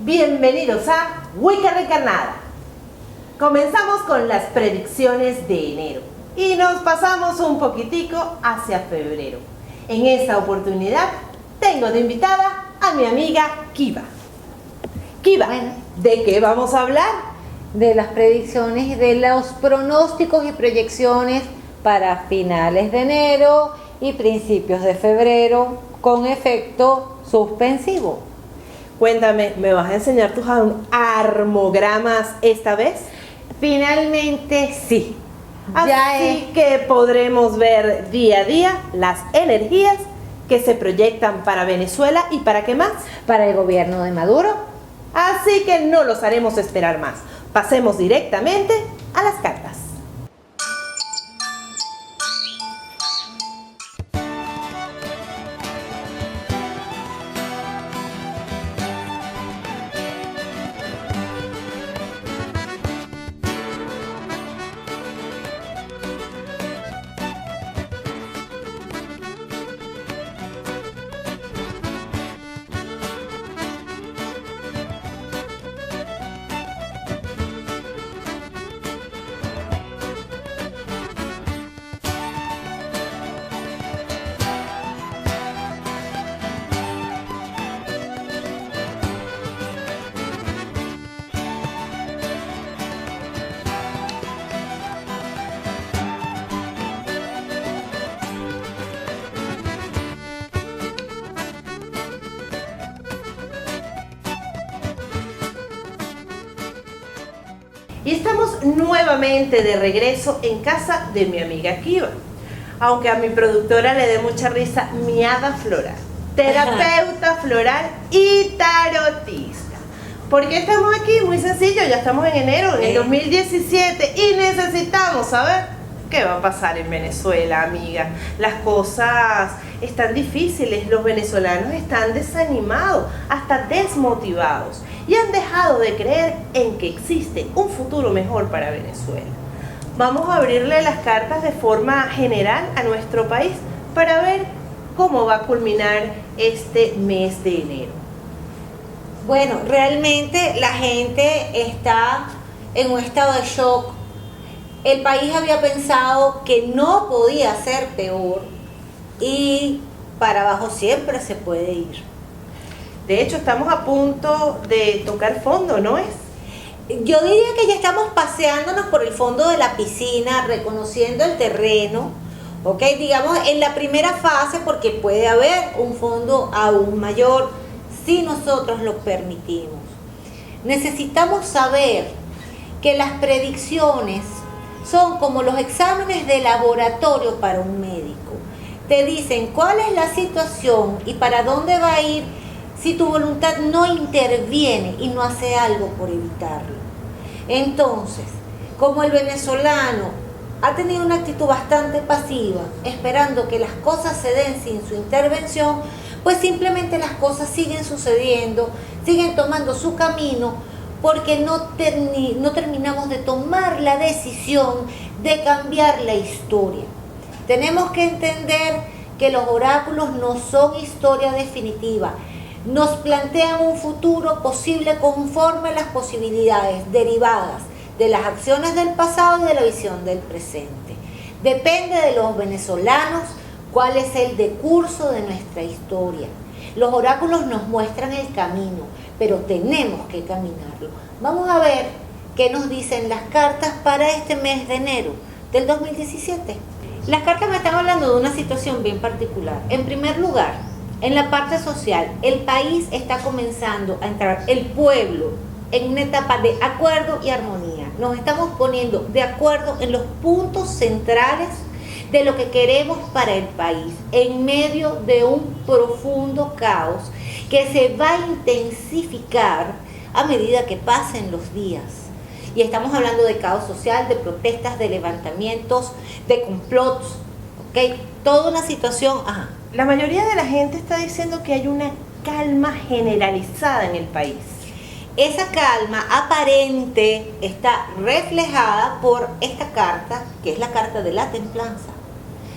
Bienvenidos a Wicca Reencarnada. Comenzamos con las predicciones de enero y nos pasamos un poquitico hacia febrero. En esta oportunidad tengo de invitada a mi amiga Kiva. Kiva, ¿de qué vamos a hablar? De las predicciones, de los pronósticos y proyecciones para finales de enero y principios de febrero con efecto suspensivo. Cuéntame, ¿me vas a enseñar tus armogramas esta vez? Finalmente sí. Así que podremos ver día a día las energías que se proyectan para Venezuela y ¿para qué más? Para el gobierno de Maduro. Así que no los haremos esperar más. Pasemos directamente a las cartas. Y estamos nuevamente de regreso en casa de mi amiga Kiva. Aunque a mi productora le dé mucha risa, mi hada floral, terapeuta floral y tarotista. ¿Por qué estamos aquí? Muy sencillo, ya estamos en enero, en el 2017 y necesitamos saber qué va a pasar en Venezuela, amiga. Las cosas están difíciles, los venezolanos están desanimados, hasta desmotivados y han dejado de creer en que existe un futuro mejor para Venezuela. Vamos a abrirle las cartas de forma general a nuestro país para ver cómo va a culminar este mes de enero. Bueno, realmente la gente está en un estado de shock. El país había pensado que no podía ser peor y para abajo siempre se puede ir. De hecho, estamos a punto de tocar fondo, ¿no es? Yo diría que ya estamos paseándonos por el fondo de la piscina, reconociendo el terreno, ¿ok? Digamos en la primera fase, porque puede haber un fondo aún mayor si nosotros lo permitimos. Necesitamos saber que las predicciones son como los exámenes de laboratorio para un médico. Te dicen cuál es la situación y para dónde va a ir si tu voluntad no interviene y no hace algo por evitarlo. Entonces, como el venezolano ha tenido una actitud bastante pasiva, esperando que las cosas se den sin su intervención, pues simplemente las cosas siguen sucediendo, siguen tomando su camino, porque no terminamos de tomar la decisión de cambiar la historia. Tenemos que entender que los oráculos no son historia definitiva. Nos plantean un futuro posible conforme a las posibilidades derivadas de las acciones del pasado y de la visión del presente. Depende de los venezolanos cuál es el decurso de nuestra historia. Los oráculos nos muestran el camino, pero tenemos que caminarlo. Vamos a ver qué nos dicen las cartas para este mes de enero del 2017. Las cartas me están hablando de una situación bien particular. En primer lugar, en la parte social, el país está comenzando a entrar, el pueblo, en una etapa de acuerdo y armonía. Nos estamos poniendo de acuerdo en los puntos centrales de lo que queremos para el país, en medio de un profundo caos que se va a intensificar a medida que pasen los días. Y estamos hablando de caos social, de protestas, de levantamientos, de complots, ¿ok? Toda una situación. La mayoría de la gente está diciendo que hay una calma generalizada en el país. Esa calma aparente está reflejada por esta carta, que es la carta de la templanza.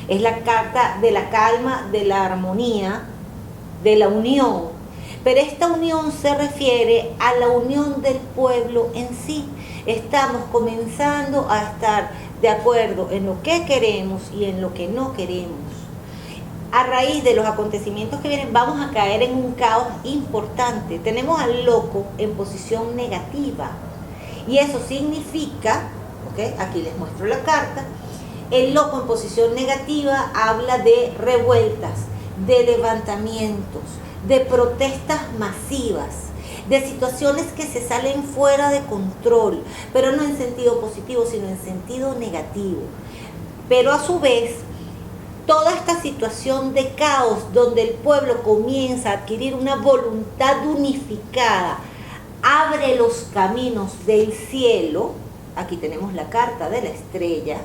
Es la carta de la calma, de la armonía, de la unión. pero esta unión se refiere a la unión del pueblo en sí. Estamos comenzando a estar de acuerdo en lo que queremos y en lo que no queremos. A raíz de los acontecimientos que vienen, vamos a caer en un caos importante. Tenemos al loco en posición negativa. Y eso significa, aquí les muestro la carta, el loco en posición negativa habla de revueltas, de levantamientos, de protestas masivas, de situaciones que se salen fuera de control, pero no en sentido positivo, sino en sentido negativo. Pero a su vez, toda esta situación de caos donde el pueblo comienza a adquirir una voluntad unificada, abre los caminos del cielo. Aquí tenemos la carta de la estrella,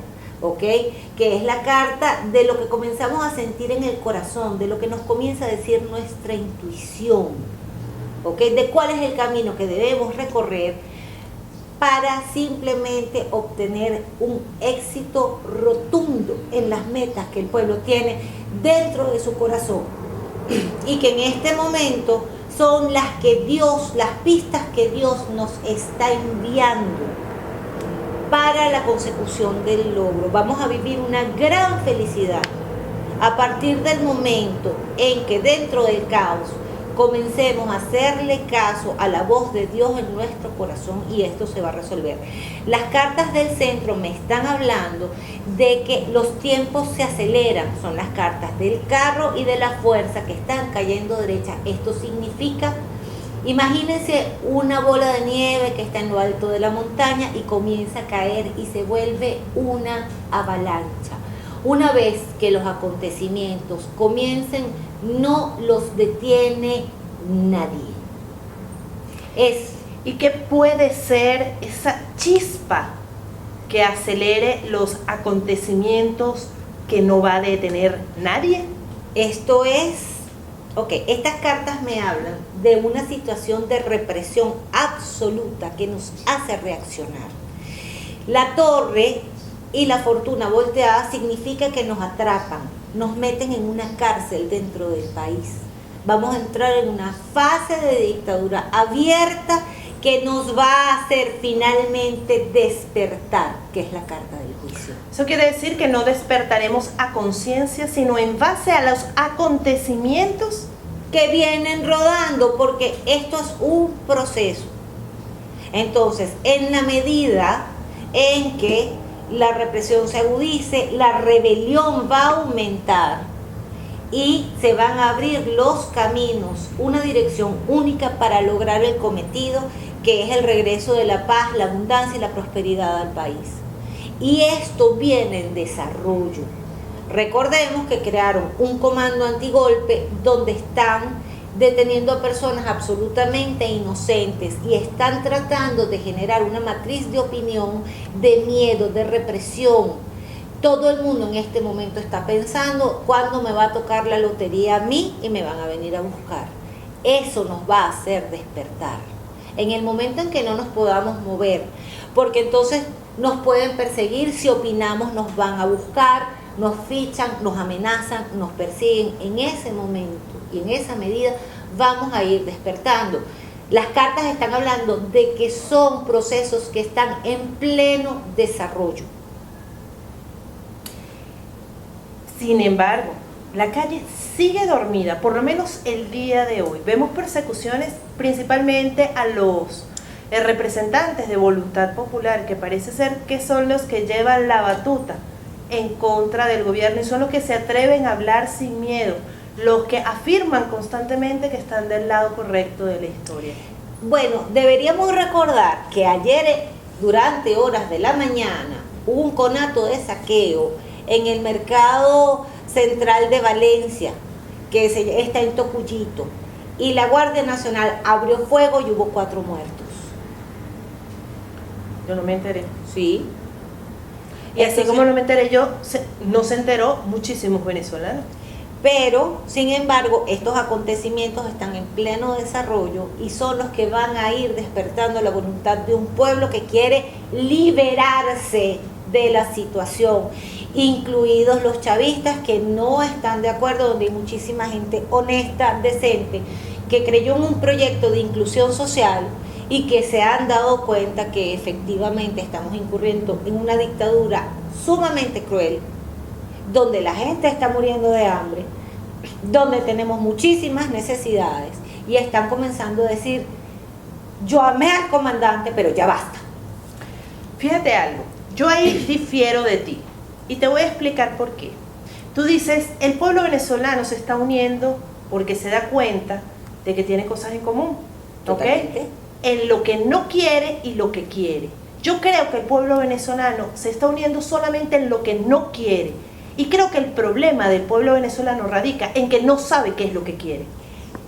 que es la carta de lo que comenzamos a sentir en el corazón, de lo que nos comienza a decir nuestra intuición, de cuál es el camino que debemos recorrer para simplemente obtener un éxito rotundo en las metas que el pueblo tiene dentro de su corazón, y que en este momento son las pistas que Dios nos está enviando para la consecución del logro. Vamos a vivir una gran felicidad a partir del momento en que dentro del caos comencemos a hacerle caso a la voz de Dios en nuestro corazón, y esto se va a resolver. Las cartas del centro me están hablando de que los tiempos se aceleran. Son las cartas del carro y de la fuerza que están cayendo derecha. Esto significa, imagínense una bola de nieve que está en lo alto de la montaña y comienza a caer y se vuelve una avalancha. Una vez que los acontecimientos comiencen, no los detiene nadie. ¿Y qué puede ser esa chispa que acelere los acontecimientos que no va a detener nadie? Esto es, estas cartas me hablan de una situación de represión absoluta que nos hace reaccionar. La torre y la fortuna volteada significa que nos atrapan, nos meten en una cárcel dentro del país. Vamos a entrar en una fase de dictadura abierta que nos va a hacer finalmente despertar, que es la carta del juicio. Eso quiere decir que no despertaremos a conciencia, sino en base a los acontecimientos que vienen rodando, porque esto es un proceso. Entonces, en la medida en que la represión se agudice, la rebelión va a aumentar y se van a abrir los caminos, una dirección única para lograr el cometido, que es el regreso de la paz, la abundancia y la prosperidad al país. Y esto viene en desarrollo. Recordemos que crearon un comando antigolpe donde están deteniendo a personas absolutamente inocentes y están tratando de generar una matriz de opinión, de miedo, de represión. Todo el mundo en este momento está pensando cuándo me va a tocar la lotería a mí y me van a venir a buscar. Eso nos va a hacer despertar. En el momento en que no nos podamos mover, porque entonces nos pueden perseguir, si opinamos nos van a buscar, nos fichan, nos amenazan, nos persiguen. En ese momento y en esa medida vamos a ir despertando. Las cartas están hablando de que son procesos que están en pleno desarrollo. Sin embargo, la calle sigue dormida, por lo menos el día de hoy. Vemos persecuciones principalmente a los representantes de Voluntad Popular, que parece ser que son los que llevan la batuta en contra del gobierno y son los que se atreven a hablar sin miedo, los que afirman constantemente que están del lado correcto de la historia. Bueno, deberíamos recordar que ayer, durante horas de la mañana, hubo un conato de saqueo en el mercado central de Valencia, que está en Tocuyito, y la Guardia Nacional abrió fuego y hubo 4 muertos. Yo no me enteré. Sí. Y así como no me enteré yo, no se enteró muchísimos venezolanos. Pero, sin embargo, estos acontecimientos están en pleno desarrollo y son los que van a ir despertando la voluntad de un pueblo que quiere liberarse de la situación, incluidos los chavistas que no están de acuerdo, donde hay muchísima gente honesta, decente, que creyó en un proyecto de inclusión social y que se han dado cuenta que efectivamente estamos incurriendo en una dictadura sumamente cruel, donde la gente está muriendo de hambre, donde tenemos muchísimas necesidades y están comenzando a decir, yo amé al comandante, pero ya basta. Fíjate algo, yo ahí difiero de ti y te voy a explicar por qué. Tú dices, el pueblo venezolano se está uniendo porque se da cuenta de que tiene cosas en común, ¿ok? En lo que no quiere y lo que quiere. Yo creo que el pueblo venezolano se está uniendo solamente en lo que no quiere. Y creo que el problema del pueblo venezolano radica en que no sabe qué es lo que quiere.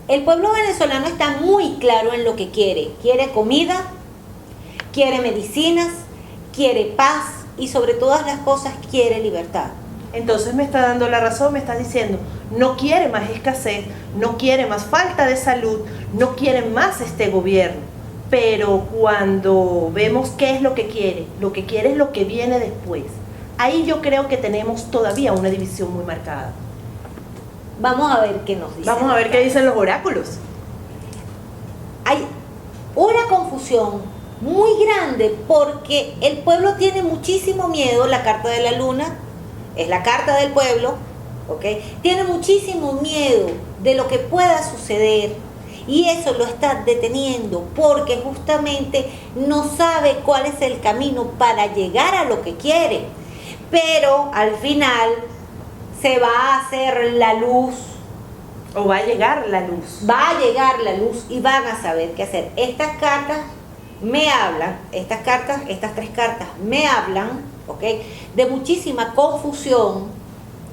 El pueblo venezolano está muy claro en lo que quiere. Quiere comida, quiere medicinas, quiere paz y sobre todas las cosas quiere libertad. Entonces me está dando la razón, me está diciendo, no quiere más escasez, no quiere más falta de salud, no quiere más este gobierno. Pero cuando vemos qué es lo que quiere es lo que viene después. Ahí yo creo que tenemos todavía una división muy marcada. Vamos a ver qué nos dicen. Vamos a ver qué dicen los oráculos. Hay una confusión muy grande porque el pueblo tiene muchísimo miedo. La carta de la luna es la carta del pueblo, ¿ok? Tiene muchísimo miedo de lo que pueda suceder y eso lo está deteniendo porque justamente no sabe cuál es el camino para llegar a lo que quiere. Pero al final se va a hacer la luz. O va a llegar la luz. Va a llegar la luz y van a saber qué hacer. Estas cartas me hablan, estas tres cartas me hablan, ¿ok? De muchísima confusión,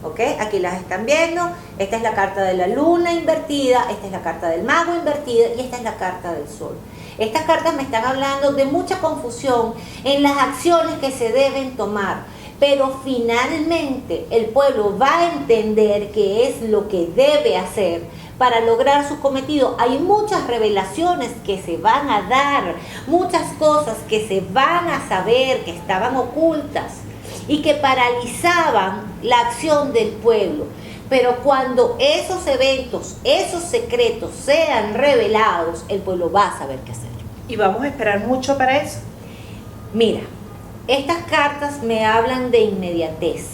¿ok? Aquí las están viendo. Esta es la carta de la luna invertida, esta es la carta del mago invertida y esta es la carta del sol. Estas cartas me están hablando de mucha confusión en las acciones que se deben tomar. Pero finalmente el pueblo va a entender qué es lo que debe hacer para lograr su cometido. Hay muchas revelaciones que se van a dar, muchas cosas que se van a saber que estaban ocultas y que paralizaban la acción del pueblo. Pero cuando esos eventos, esos secretos sean revelados, el pueblo va a saber qué hacer. ¿Y vamos a esperar mucho para eso? Mira, estas cartas me hablan de inmediatez,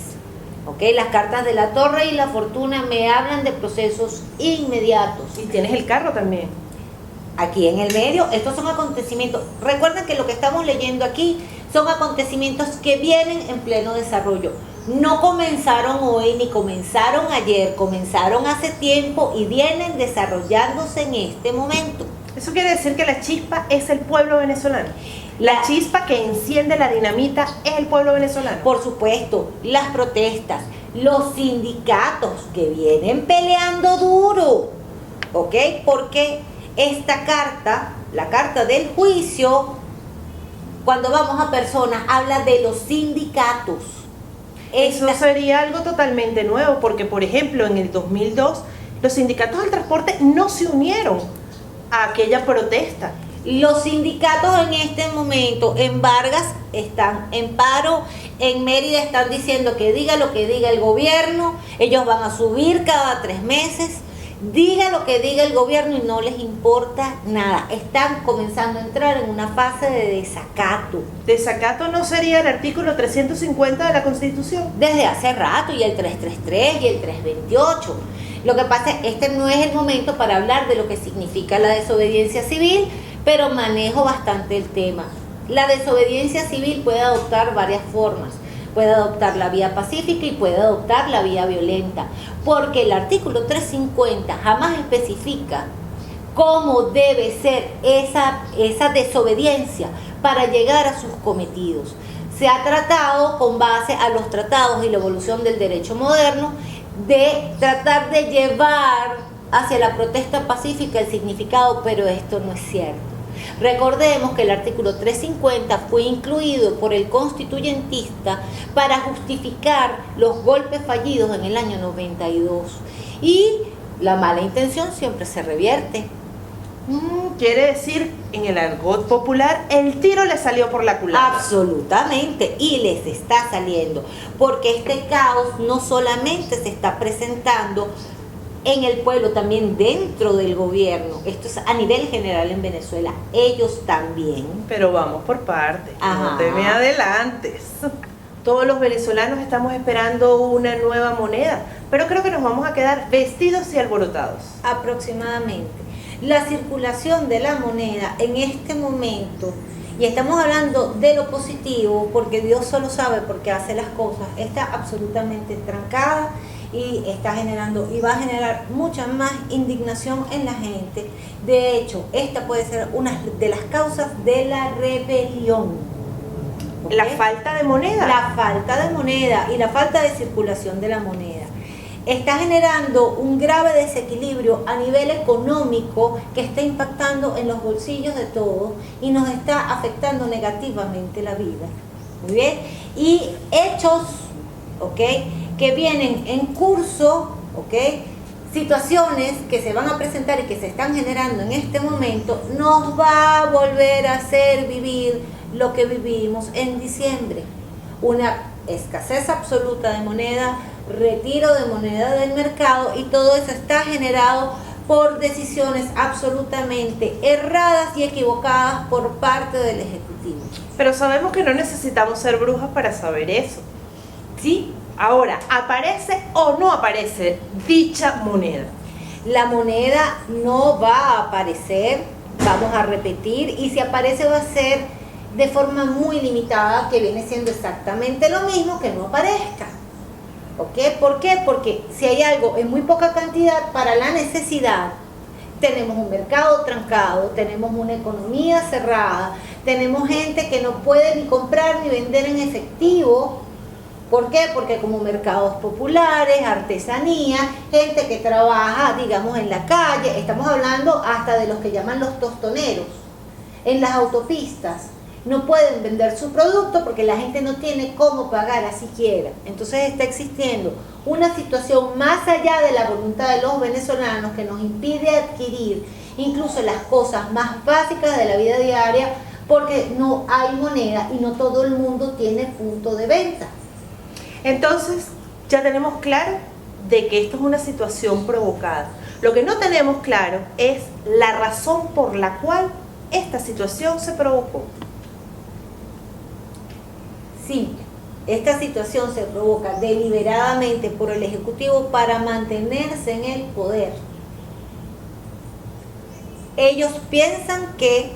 ¿ok? Las cartas de la torre y la fortuna me hablan de procesos inmediatos. Y tienes el carro también. Aquí en el medio, estos son acontecimientos. Recuerden que lo que estamos leyendo aquí son acontecimientos que vienen en pleno desarrollo. No comenzaron hoy ni comenzaron ayer, comenzaron hace tiempo y vienen desarrollándose en este momento. Eso quiere decir que la chispa es el pueblo venezolano. La chispa que enciende la dinamita es el pueblo venezolano. Por supuesto, las protestas, los sindicatos que vienen peleando duro, ¿ok? Porque esta carta, la carta del juicio, cuando vamos a personas, habla de los sindicatos. Eso sería algo totalmente nuevo, porque por ejemplo en el 2002 los sindicatos del transporte no se unieron a aquella protesta. Los sindicatos en este momento en Vargas están en paro, en Mérida están diciendo que diga lo que diga el gobierno, ellos van a subir cada 3 meses, diga lo que diga el gobierno y no les importa nada. Están comenzando a entrar en una fase de desacato. ¿Desacato no sería el artículo 350 de la Constitución? Desde hace rato, y el 333 y el 328. Lo que pasa es que este no es el momento para hablar de lo que significa la desobediencia civil, pero manejo bastante el tema. La desobediencia civil puede adoptar varias formas. Puede adoptar la vía pacífica y puede adoptar la vía violenta, porque el artículo 350 jamás especifica cómo debe ser esa desobediencia para llegar a sus cometidos. Se ha tratado, con base a los tratados y la evolución del derecho moderno, de tratar de llevar hacia la protesta pacífica el significado, pero esto no es cierto. Recordemos que el artículo 350 fue incluido por el constituyentista para justificar los golpes fallidos en el año 92. Y la mala intención siempre se revierte. Quiere decir, en el argot popular, el tiro le salió por la culata. Absolutamente, y les está saliendo, porque este caos no solamente se está presentando en el pueblo, también dentro del gobierno. Esto es a nivel general en Venezuela. Ellos también. Pero vamos por partes, Ajá. no te me adelantes. Todos los venezolanos estamos esperando una nueva moneda, pero creo que nos vamos a quedar vestidos y alborotados. Aproximadamente. La circulación de la moneda en este momento, y estamos hablando de lo positivo, porque Dios solo sabe por qué hace las cosas, está absolutamente trancada y está generando y va a generar mucha más indignación en la gente. De hecho, esta puede ser una de las causas de la rebelión. ¿Okay? La falta de moneda. La falta de moneda y la falta de circulación de la moneda está generando un grave desequilibrio a nivel económico que está impactando en los bolsillos de todos y nos está afectando negativamente la vida. Muy bien. Y hechos, ¿ok?, que vienen en curso, ¿ok?, situaciones que se van a presentar y que se están generando en este momento, nos va a volver a hacer vivir lo que vivimos en diciembre. Una escasez absoluta de moneda, retiro de moneda del mercado, y todo eso está generado por decisiones absolutamente erradas y equivocadas por parte del Ejecutivo. Pero sabemos que no necesitamos ser brujas para saber eso. ¿Sí? Ahora, ¿aparece o no aparece dicha moneda? La moneda no va a aparecer, vamos a repetir, y si aparece va a ser de forma muy limitada, que viene siendo exactamente lo mismo que no aparezca. ¿Ok? ¿Por qué? Porque si hay algo en muy poca cantidad para la necesidad, tenemos un mercado trancado, tenemos una economía cerrada, tenemos gente que no puede ni comprar ni vender en efectivo. ¿Por qué? Porque como mercados populares, artesanía, gente que trabaja, digamos, en la calle, estamos hablando hasta de los que llaman los tostoneros, en las autopistas, no pueden vender su producto porque la gente no tiene cómo pagar a siquiera. Entonces está existiendo una situación más allá de la voluntad de los venezolanos que nos impide adquirir incluso las cosas más básicas de la vida diaria, porque no hay moneda y no todo el mundo tiene punto de venta. Entonces, ya tenemos claro de que esto es una situación provocada. Lo que no tenemos claro es la razón por la cual esta situación se provocó. Sí, esta situación se provoca deliberadamente por el Ejecutivo para mantenerse en el poder. Ellos piensan que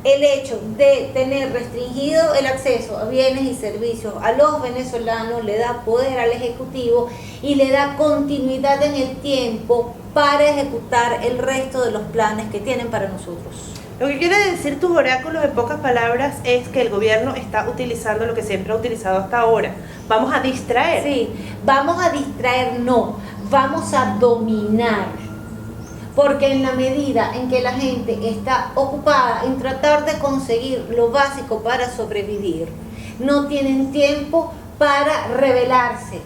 el hecho de tener restringido el acceso a bienes y servicios a los venezolanos le da poder al Ejecutivo y le da continuidad en el tiempo para ejecutar el resto de los planes que tienen para nosotros. Lo que quiere decir tus oráculos en pocas palabras es que el gobierno está utilizando lo que siempre ha utilizado hasta ahora. Vamos a distraer. Sí, vamos a distraer, no, vamos a dominar. Porque en la medida en que la gente está ocupada en tratar de conseguir lo básico para sobrevivir, no tienen tiempo para rebelarse.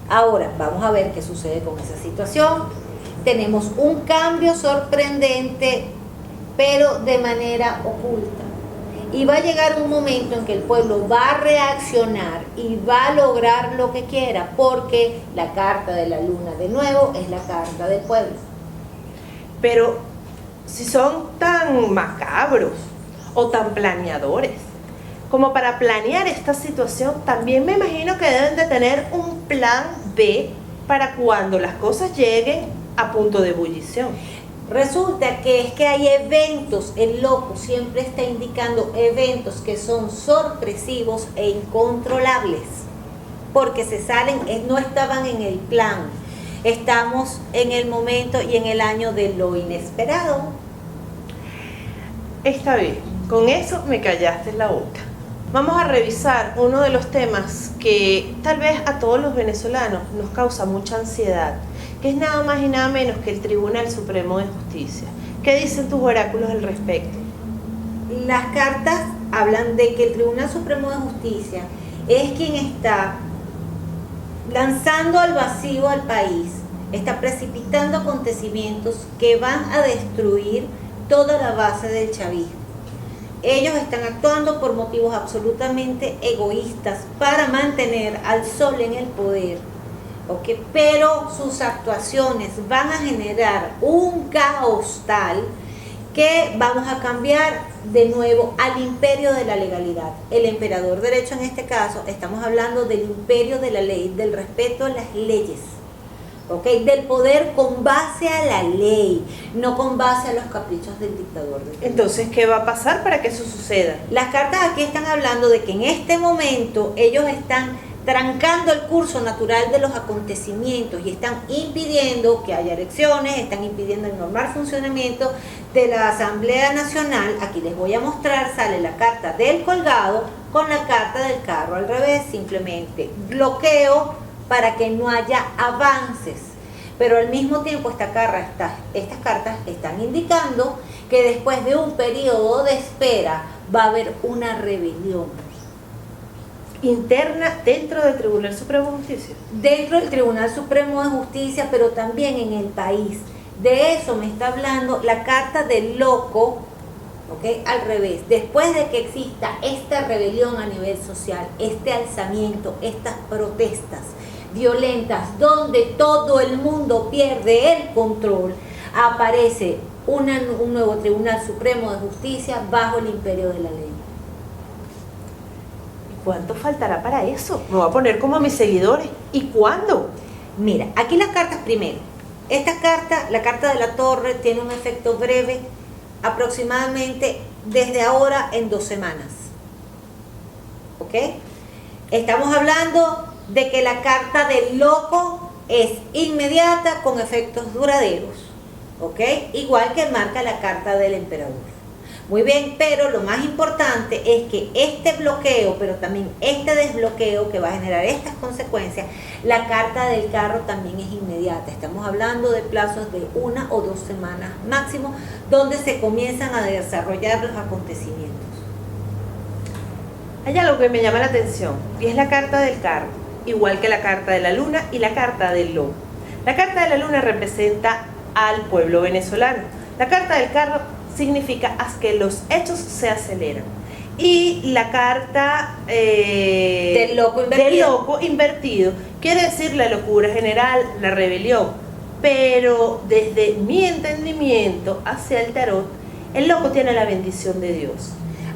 Ahora, vamos a ver qué sucede con esa situación. Tenemos un cambio sorprendente, pero de manera oculta. Y va a llegar un momento en que el pueblo va a reaccionar y va a lograr lo que quiera, porque la carta de la luna, de nuevo, es la carta del pueblo. Pero si son tan macabros o tan planeadores como para planear esta situación, también me imagino que deben de tener un plan B para cuando las cosas lleguen a punto de ebullición. Resulta que es que hay eventos, el loco siempre está indicando eventos que son sorpresivos e incontrolables, porque se salen, no estaban en el plan. Estamos en el momento y en el año de lo inesperado. Está bien, con eso me callaste la boca. Vamos a revisar uno de los temas que tal vez a todos los venezolanos nos causa mucha ansiedad, que es nada más y nada menos que el Tribunal Supremo de Justicia. ¿Qué dicen tus oráculos al respecto? Las cartas hablan de que el Tribunal Supremo de Justicia es quien está lanzando al vacío al país, está precipitando acontecimientos que van a destruir toda la base del chavismo. Ellos están actuando por motivos absolutamente egoístas para mantener al sol en el poder, ¿ok? Pero sus actuaciones van a generar un caos tal que vamos a cambiar de nuevo al imperio de la legalidad. El emperador derecho en este caso, estamos hablando del imperio de la ley, del respeto a las leyes, ¿ok? Del poder con base a la ley, no con base a los caprichos del dictador. Entonces, ¿qué va a pasar para que eso suceda? Las cartas aquí están hablando de que en este momento ellos están trancando el curso natural de los acontecimientos y están impidiendo que haya elecciones, están impidiendo el normal funcionamiento de la Asamblea Nacional. Aquí les voy a mostrar, sale la carta del colgado con la carta del carro al revés, simplemente bloqueo para que no haya avances. Pero al mismo tiempo estas cartas están indicando que después de un periodo de espera va a haber una rebelión Interna dentro del Tribunal Supremo de Justicia. Dentro del Tribunal Supremo de Justicia, pero también en el país. De eso me está hablando la carta del loco, ¿ok? Al revés. Después de que exista esta rebelión a nivel social, este alzamiento, estas protestas violentas, donde todo el mundo pierde el control, aparece un nuevo Tribunal Supremo de Justicia bajo el imperio de la ley. ¿Cuánto faltará para eso? Me voy a poner como a mis seguidores. ¿Y cuándo? Mira, aquí las cartas primero. Esta carta, la carta de la torre, tiene un efecto breve, aproximadamente desde ahora en 2 semanas. ¿Ok? Estamos hablando de que la carta del loco es inmediata con efectos duraderos. ¿Ok? Igual que marca la carta del emperador. Muy bien, pero lo más importante es que este bloqueo, pero también este desbloqueo que va a generar estas consecuencias, la carta del carro también es inmediata. Estamos hablando de plazos de 1 o 2 semanas máximo, donde se comienzan a desarrollar los acontecimientos. Hay algo que me llama la atención, y es la carta del carro, igual que la carta de la luna y la carta del lobo. La carta de la luna representa al pueblo venezolano. La carta del carro significa que los hechos se aceleran. Y la carta del loco invertido quiere decir la locura general, la rebelión. Pero desde mi entendimiento hacia el tarot, el loco tiene la bendición de Dios.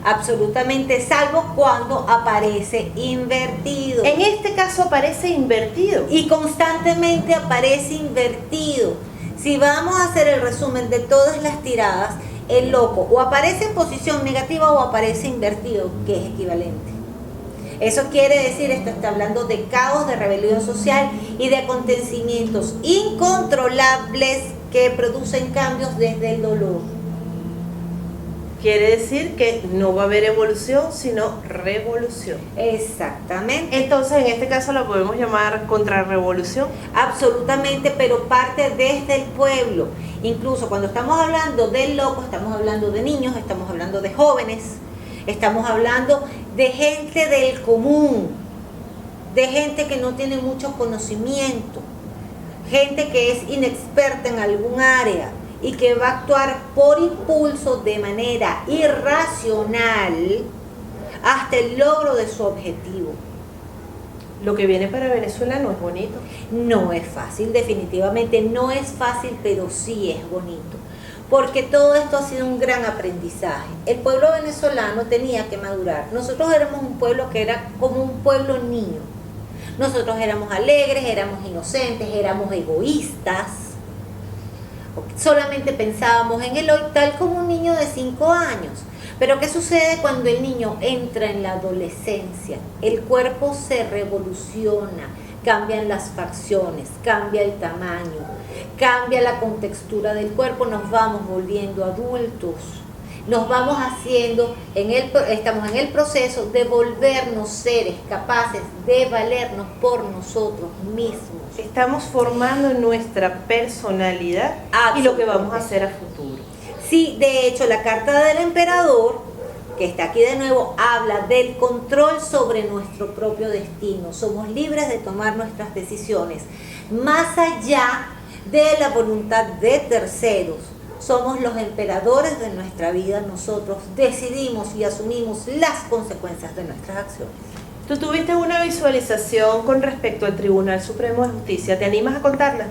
Absolutamente, salvo cuando aparece invertido. En este caso aparece invertido. Y constantemente aparece invertido. Si vamos a hacer el resumen de todas las tiradas, el loco o aparece en posición negativa o aparece invertido, que es equivalente. Eso quiere decir, esto está hablando de caos, de rebelión social y de acontecimientos incontrolables que producen cambios desde el dolor. Quiere decir que no va a haber evolución, sino revolución. Exactamente. Entonces, en este caso la podemos llamar contrarrevolución. Absolutamente, pero parte desde el pueblo. Incluso cuando estamos hablando del loco, estamos hablando de niños, estamos hablando de jóvenes, estamos hablando de gente del común, de gente que no tiene mucho conocimiento, gente que es inexperta en algún área y que va a actuar por impulso de manera irracional hasta el logro de su objetivo. Lo que viene para Venezuela no es bonito. No es fácil, definitivamente no es fácil, pero sí es bonito. Porque todo esto ha sido un gran aprendizaje. El pueblo venezolano tenía que madurar. Nosotros éramos un pueblo que era como un pueblo niño. Nosotros éramos alegres, éramos inocentes, éramos egoístas. Solamente pensábamos en el hoy, tal como un niño de 5 años. Pero ¿qué sucede cuando el niño entra en la adolescencia? El cuerpo se revoluciona, cambian las facciones, cambia el tamaño, cambia la contextura del cuerpo, nos vamos volviendo adultos, nos vamos haciendo, estamos en el proceso de volvernos seres capaces de valernos por nosotros mismos. Estamos formando nuestra personalidad y lo que vamos a hacer a futuro. Sí, de hecho, la carta del emperador, que está aquí de nuevo, habla del control sobre nuestro propio destino. Somos libres de tomar nuestras decisiones, más allá de la voluntad de terceros. Somos los emperadores de nuestra vida, nosotros decidimos y asumimos las consecuencias de nuestras acciones. Tú tuviste una visualización con respecto al Tribunal Supremo de Justicia. ¿Te animas a contarla?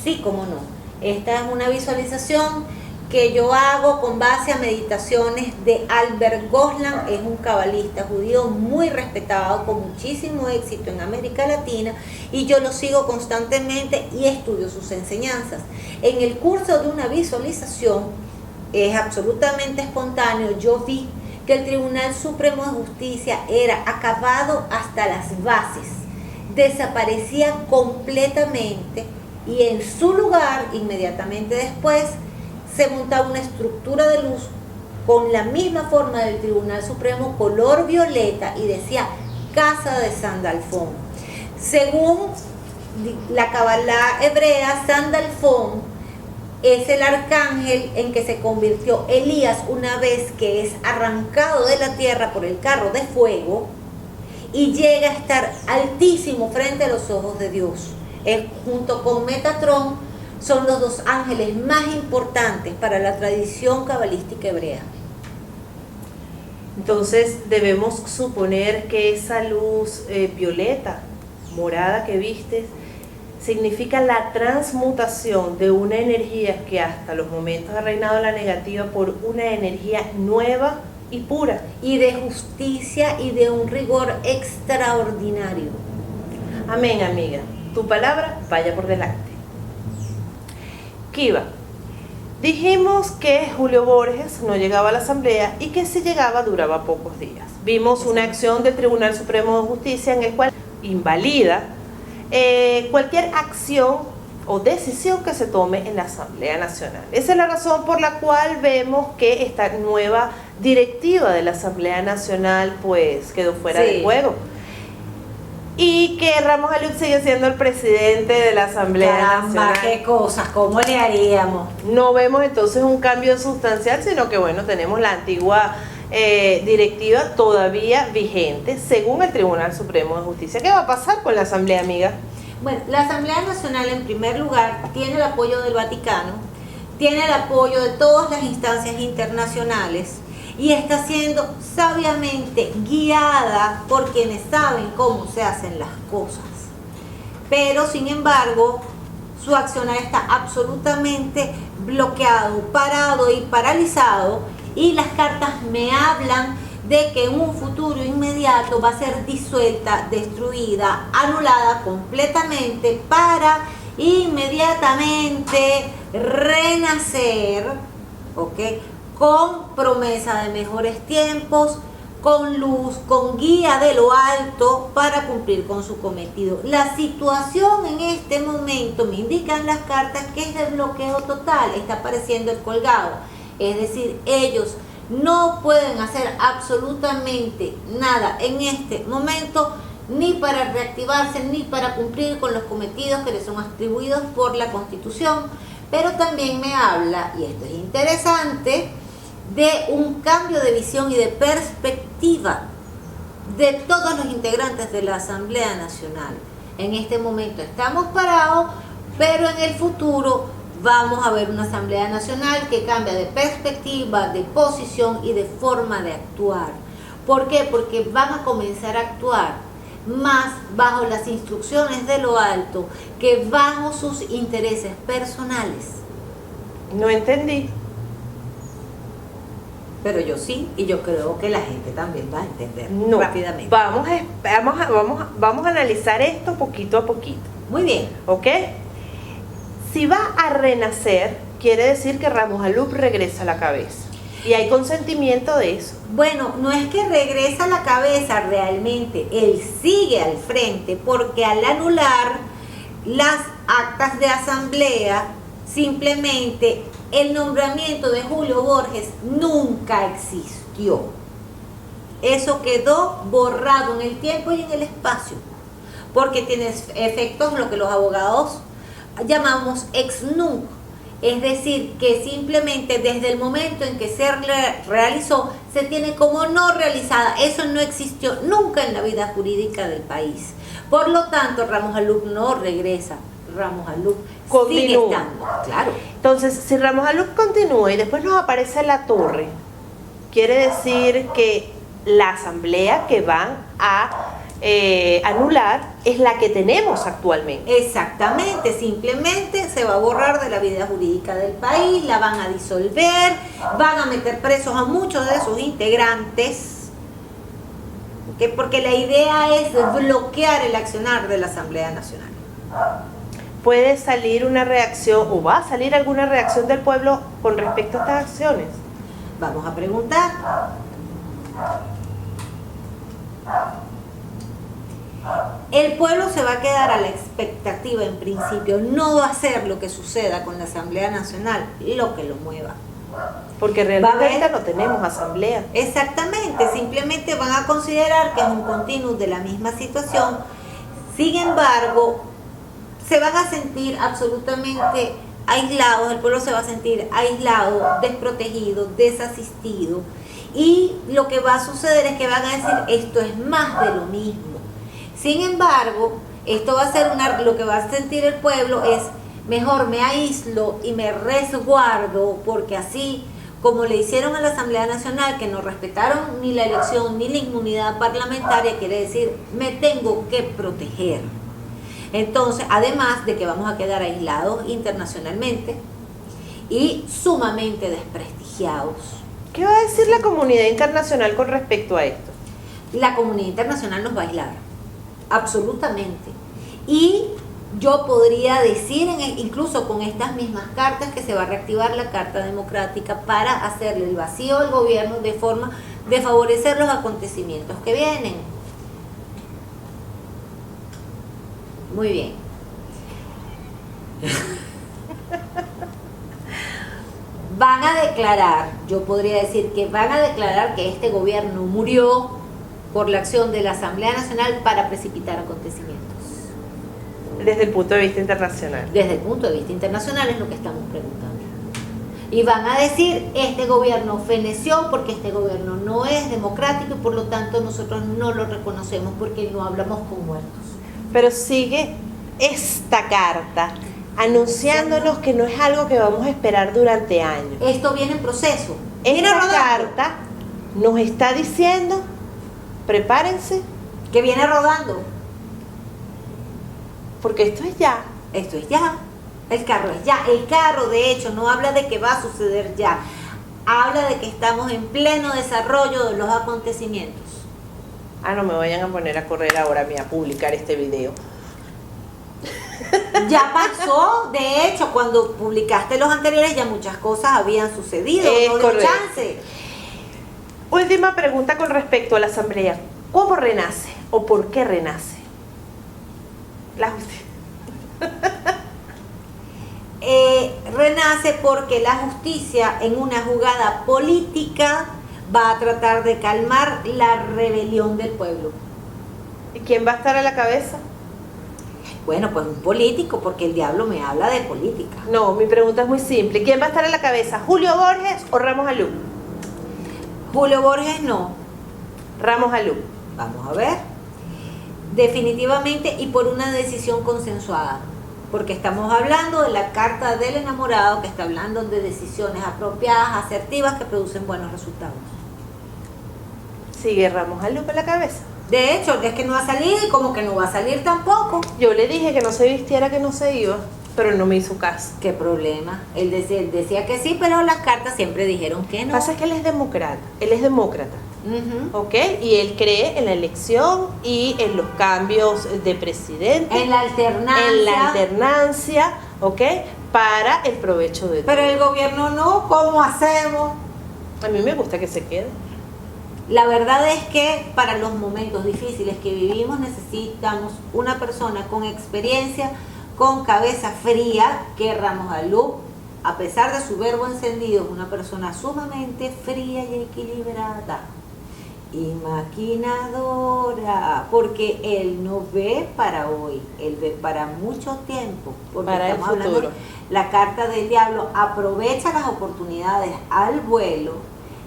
Sí, cómo no. Esta es una visualización que yo hago con base a meditaciones de Albert Goslan. Es un cabalista judío muy respetado, con muchísimo éxito en América Latina, y yo lo sigo constantemente y estudio sus enseñanzas. En el curso de una visualización, es absolutamente espontáneo, yo vi que el Tribunal Supremo de Justicia era acabado hasta las bases, desaparecía completamente, y en su lugar, inmediatamente después, se montaba una estructura de luz con la misma forma del Tribunal Supremo, color violeta, y decía Casa de Sandalfón. Según la Kabbalah hebrea, Sandalfón es el arcángel en que se convirtió Elías una vez que es arrancado de la tierra por el carro de fuego y llega a estar altísimo frente a los ojos de Dios. Él, junto con Metatrón, son los dos ángeles más importantes para la tradición cabalística hebrea. Entonces debemos suponer que esa luz violeta, morada que vistes, significa la transmutación de una energía que hasta los momentos ha reinado la negativa por una energía nueva y pura. Y de justicia y de un rigor extraordinario. Amén, amiga. Tu palabra vaya por delante. Kiva, dijimos que Julio Borges no llegaba a la asamblea y que si llegaba duraba pocos días. Vimos una acción del Tribunal Supremo de Justicia en el cual invalida cualquier acción o decisión que se tome en la Asamblea Nacional. Esa es la razón por la cual vemos que esta nueva directiva de la Asamblea Nacional pues quedó fuera de juego. Y que Ramos Alup sigue siendo el presidente de la Asamblea Nacional. Qué cosas, ¿cómo le haríamos? No vemos entonces un cambio sustancial, sino que bueno, tenemos la antigua directiva todavía vigente, según el Tribunal Supremo de Justicia. ¿Qué va a pasar con la Asamblea, amiga? Bueno, la Asamblea Nacional, en primer lugar, tiene el apoyo del Vaticano, tiene el apoyo de todas las instancias internacionales, y está siendo sabiamente guiada por quienes saben cómo se hacen las cosas. Pero, sin embargo, su accionar está absolutamente bloqueado, parado y paralizado, y las cartas me hablan de que en un futuro inmediato va a ser disuelta, destruida, anulada completamente, para inmediatamente renacer, ¿ok?, con promesa de mejores tiempos, con luz, con guía de lo alto para cumplir con su cometido. La situación en este momento, me indican las cartas, que es de bloqueo total, está apareciendo el colgado. Es decir, ellos no pueden hacer absolutamente nada en este momento, ni para reactivarse, ni para cumplir con los cometidos que les son atribuidos por la Constitución. Pero también me habla, y esto es interesante, de un cambio de visión y de perspectiva de todos los integrantes de la Asamblea Nacional. En este momento estamos parados, pero en el futuro vamos a ver una Asamblea Nacional que cambia de perspectiva, de posición y de forma de actuar. ¿Por qué? Porque van a comenzar a actuar más bajo las instrucciones de lo alto que bajo sus intereses personales. No entendí. Pero yo sí, y yo creo que la gente también va a entender rápidamente. Vamos a analizar esto poquito a poquito. Muy bien. ¿Ok? Si va a renacer, quiere decir que Ramos Alup regresa a la cabeza. Y hay consentimiento de eso. Bueno, no es que regresa a la cabeza realmente, él sigue al frente, porque al anular las actas de asamblea, simplemente el nombramiento de Julio Borges nunca existió. Eso quedó borrado en el tiempo y en el espacio, porque tiene efectos lo que los abogados llamamos ex nunc, es decir, que simplemente desde el momento en que se realizó, se tiene como no realizada. Eso no existió nunca en la vida jurídica del país. Por lo tanto, Ramos Alup no regresa, Ramos Alup sigue estando. Claro. Entonces, si Ramos Alup continúa y después nos aparece la torre, quiere decir que la asamblea que van a anular es la que tenemos actualmente. Exactamente, simplemente se va a borrar de la vida jurídica del país, la van a disolver, van a meter presos a muchos de sus integrantes, ¿ok? Porque la idea es bloquear el accionar de la Asamblea Nacional. ¿Puede salir una reacción o va a salir alguna reacción del pueblo con respecto a estas acciones? Vamos a preguntar. El pueblo se va a quedar a la expectativa en principio, no va a ser lo que suceda con la Asamblea Nacional lo que lo mueva. Porque realmente ahorita no tenemos asamblea. Exactamente, simplemente van a considerar que es un continuum de la misma situación. Sin embargo, se van a sentir absolutamente aislados, el pueblo se va a sentir aislado, desprotegido, desasistido. Y lo que va a suceder es que van a decir, esto es más de lo mismo. Sin embargo, esto va a ser lo que va a sentir el pueblo es, mejor me aíslo y me resguardo, porque así, como le hicieron a la Asamblea Nacional, que no respetaron ni la elección ni la inmunidad parlamentaria, quiere decir, me tengo que proteger. Entonces, además de que vamos a quedar aislados internacionalmente y sumamente desprestigiados. ¿Qué va a decir la comunidad internacional con respecto a esto? La comunidad internacional nos va a aislar, absolutamente. Y yo podría decir, incluso con estas mismas cartas, que se va a reactivar la Carta Democrática para hacerle el vacío al gobierno de forma de favorecer los acontecimientos que vienen. Muy bien. Van a declarar, yo podría decir que van a declarar que este gobierno murió por la acción de la Asamblea Nacional para precipitar acontecimientos. Desde el punto de vista internacional. Desde el punto de vista internacional es lo que estamos preguntando. Y van a decir, este gobierno feneció porque este gobierno no es democrático y por lo tanto nosotros no lo reconocemos porque no hablamos con muertos. Pero sigue esta carta anunciándonos que no es algo que vamos a esperar durante años. Esto viene en proceso. Esta carta nos está diciendo, prepárense. Que viene rodando. Porque esto es ya. Esto es ya. El carro es ya. El carro, de hecho, no habla de que va a suceder ya. Habla de que estamos en pleno desarrollo de los acontecimientos. Ah, no me vayan a poner a correr ahora a publicar este video. Ya pasó, de hecho, cuando publicaste los anteriores ya muchas cosas habían sucedido. Es no dio correcto. chance. Última pregunta con respecto a la asamblea. ¿Cómo renace o por qué renace? La justicia. Renace porque la justicia, en una jugada política, va a tratar de calmar la rebelión del pueblo. ¿Y quién va a estar a la cabeza? Bueno, pues un político, porque el diablo me habla de política. No, mi pregunta es muy simple. ¿Quién va a estar a la cabeza? ¿Julio Borges o Ramos Alú? Julio Borges no. Ramos Alú. Vamos a ver. Definitivamente y por una decisión consensuada. Porque estamos hablando de la carta del enamorado, que está hablando de decisiones apropiadas, asertivas, que producen buenos resultados. ¿Sigue Ramos Alú con la cabeza? De hecho, es que no ha salido y como que no va a salir tampoco. Yo le dije que no se vistiera, que no se iba, pero él no me hizo caso. ¿Qué problema? Él decía que sí, pero las cartas siempre dijeron que Lo no. que pasa es que él es demócrata, ¿ok? Y él cree en la elección y en los cambios de presidente. En la alternancia. En la alternancia, ¿ok? Para el provecho de todos. Pero el gobierno no, ¿cómo hacemos? A mí me gusta que se quede. La verdad es que para los momentos difíciles que vivimos necesitamos una persona con experiencia, con cabeza fría, que Ramos Alú, a pesar de su verbo encendido, es una persona sumamente fría y equilibrada y maquinadora, porque él no ve para hoy, él ve para mucho tiempo, porque para estamos el futuro. hablando, la carta del diablo aprovecha las oportunidades al vuelo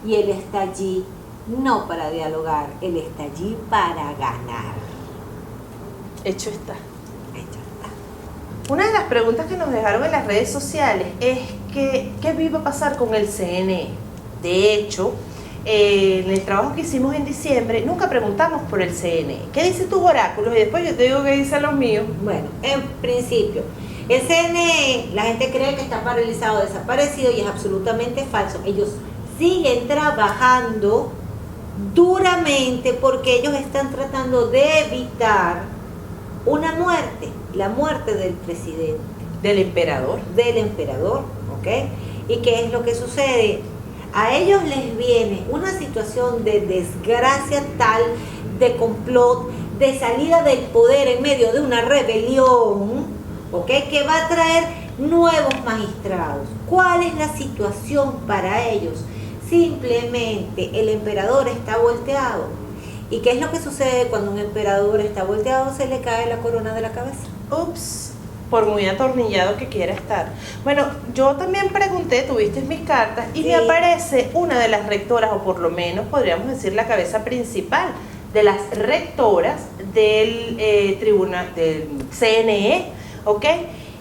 y él está allí no para dialogar, él está allí para ganar. Hecho está. Hecho está. Una de las preguntas que nos dejaron en las redes sociales es que, ¿qué iba a pasar con el CNE? De hecho, en el trabajo que hicimos en diciembre, nunca preguntamos por el CNE. ¿Qué dicen tus oráculos? Y después yo te digo qué dicen los míos. Bueno, en principio, el CNE, la gente cree que está paralizado, desaparecido, y es absolutamente falso. Ellos siguen trabajando duramente porque ellos están tratando de evitar una muerte, la muerte del presidente. Del emperador. Del emperador, ¿ok? ¿Y qué es lo que sucede? A ellos les viene una situación de desgracia tal, de complot, de salida del poder en medio de una rebelión, ¿ok? Que va a traer nuevos magistrados. ¿Cuál es la situación para ellos? Simplemente el emperador está volteado. ¿Y qué es lo que sucede cuando un emperador está volteado? Se le cae la corona de la cabeza. Ups, por muy atornillado que quiera estar. Bueno, yo también pregunté, tuviste mis cartas, y Sí. me aparece una de las rectoras, o por lo menos podríamos decir la cabeza principal de las rectoras del tribunal, del CNE, ¿ok?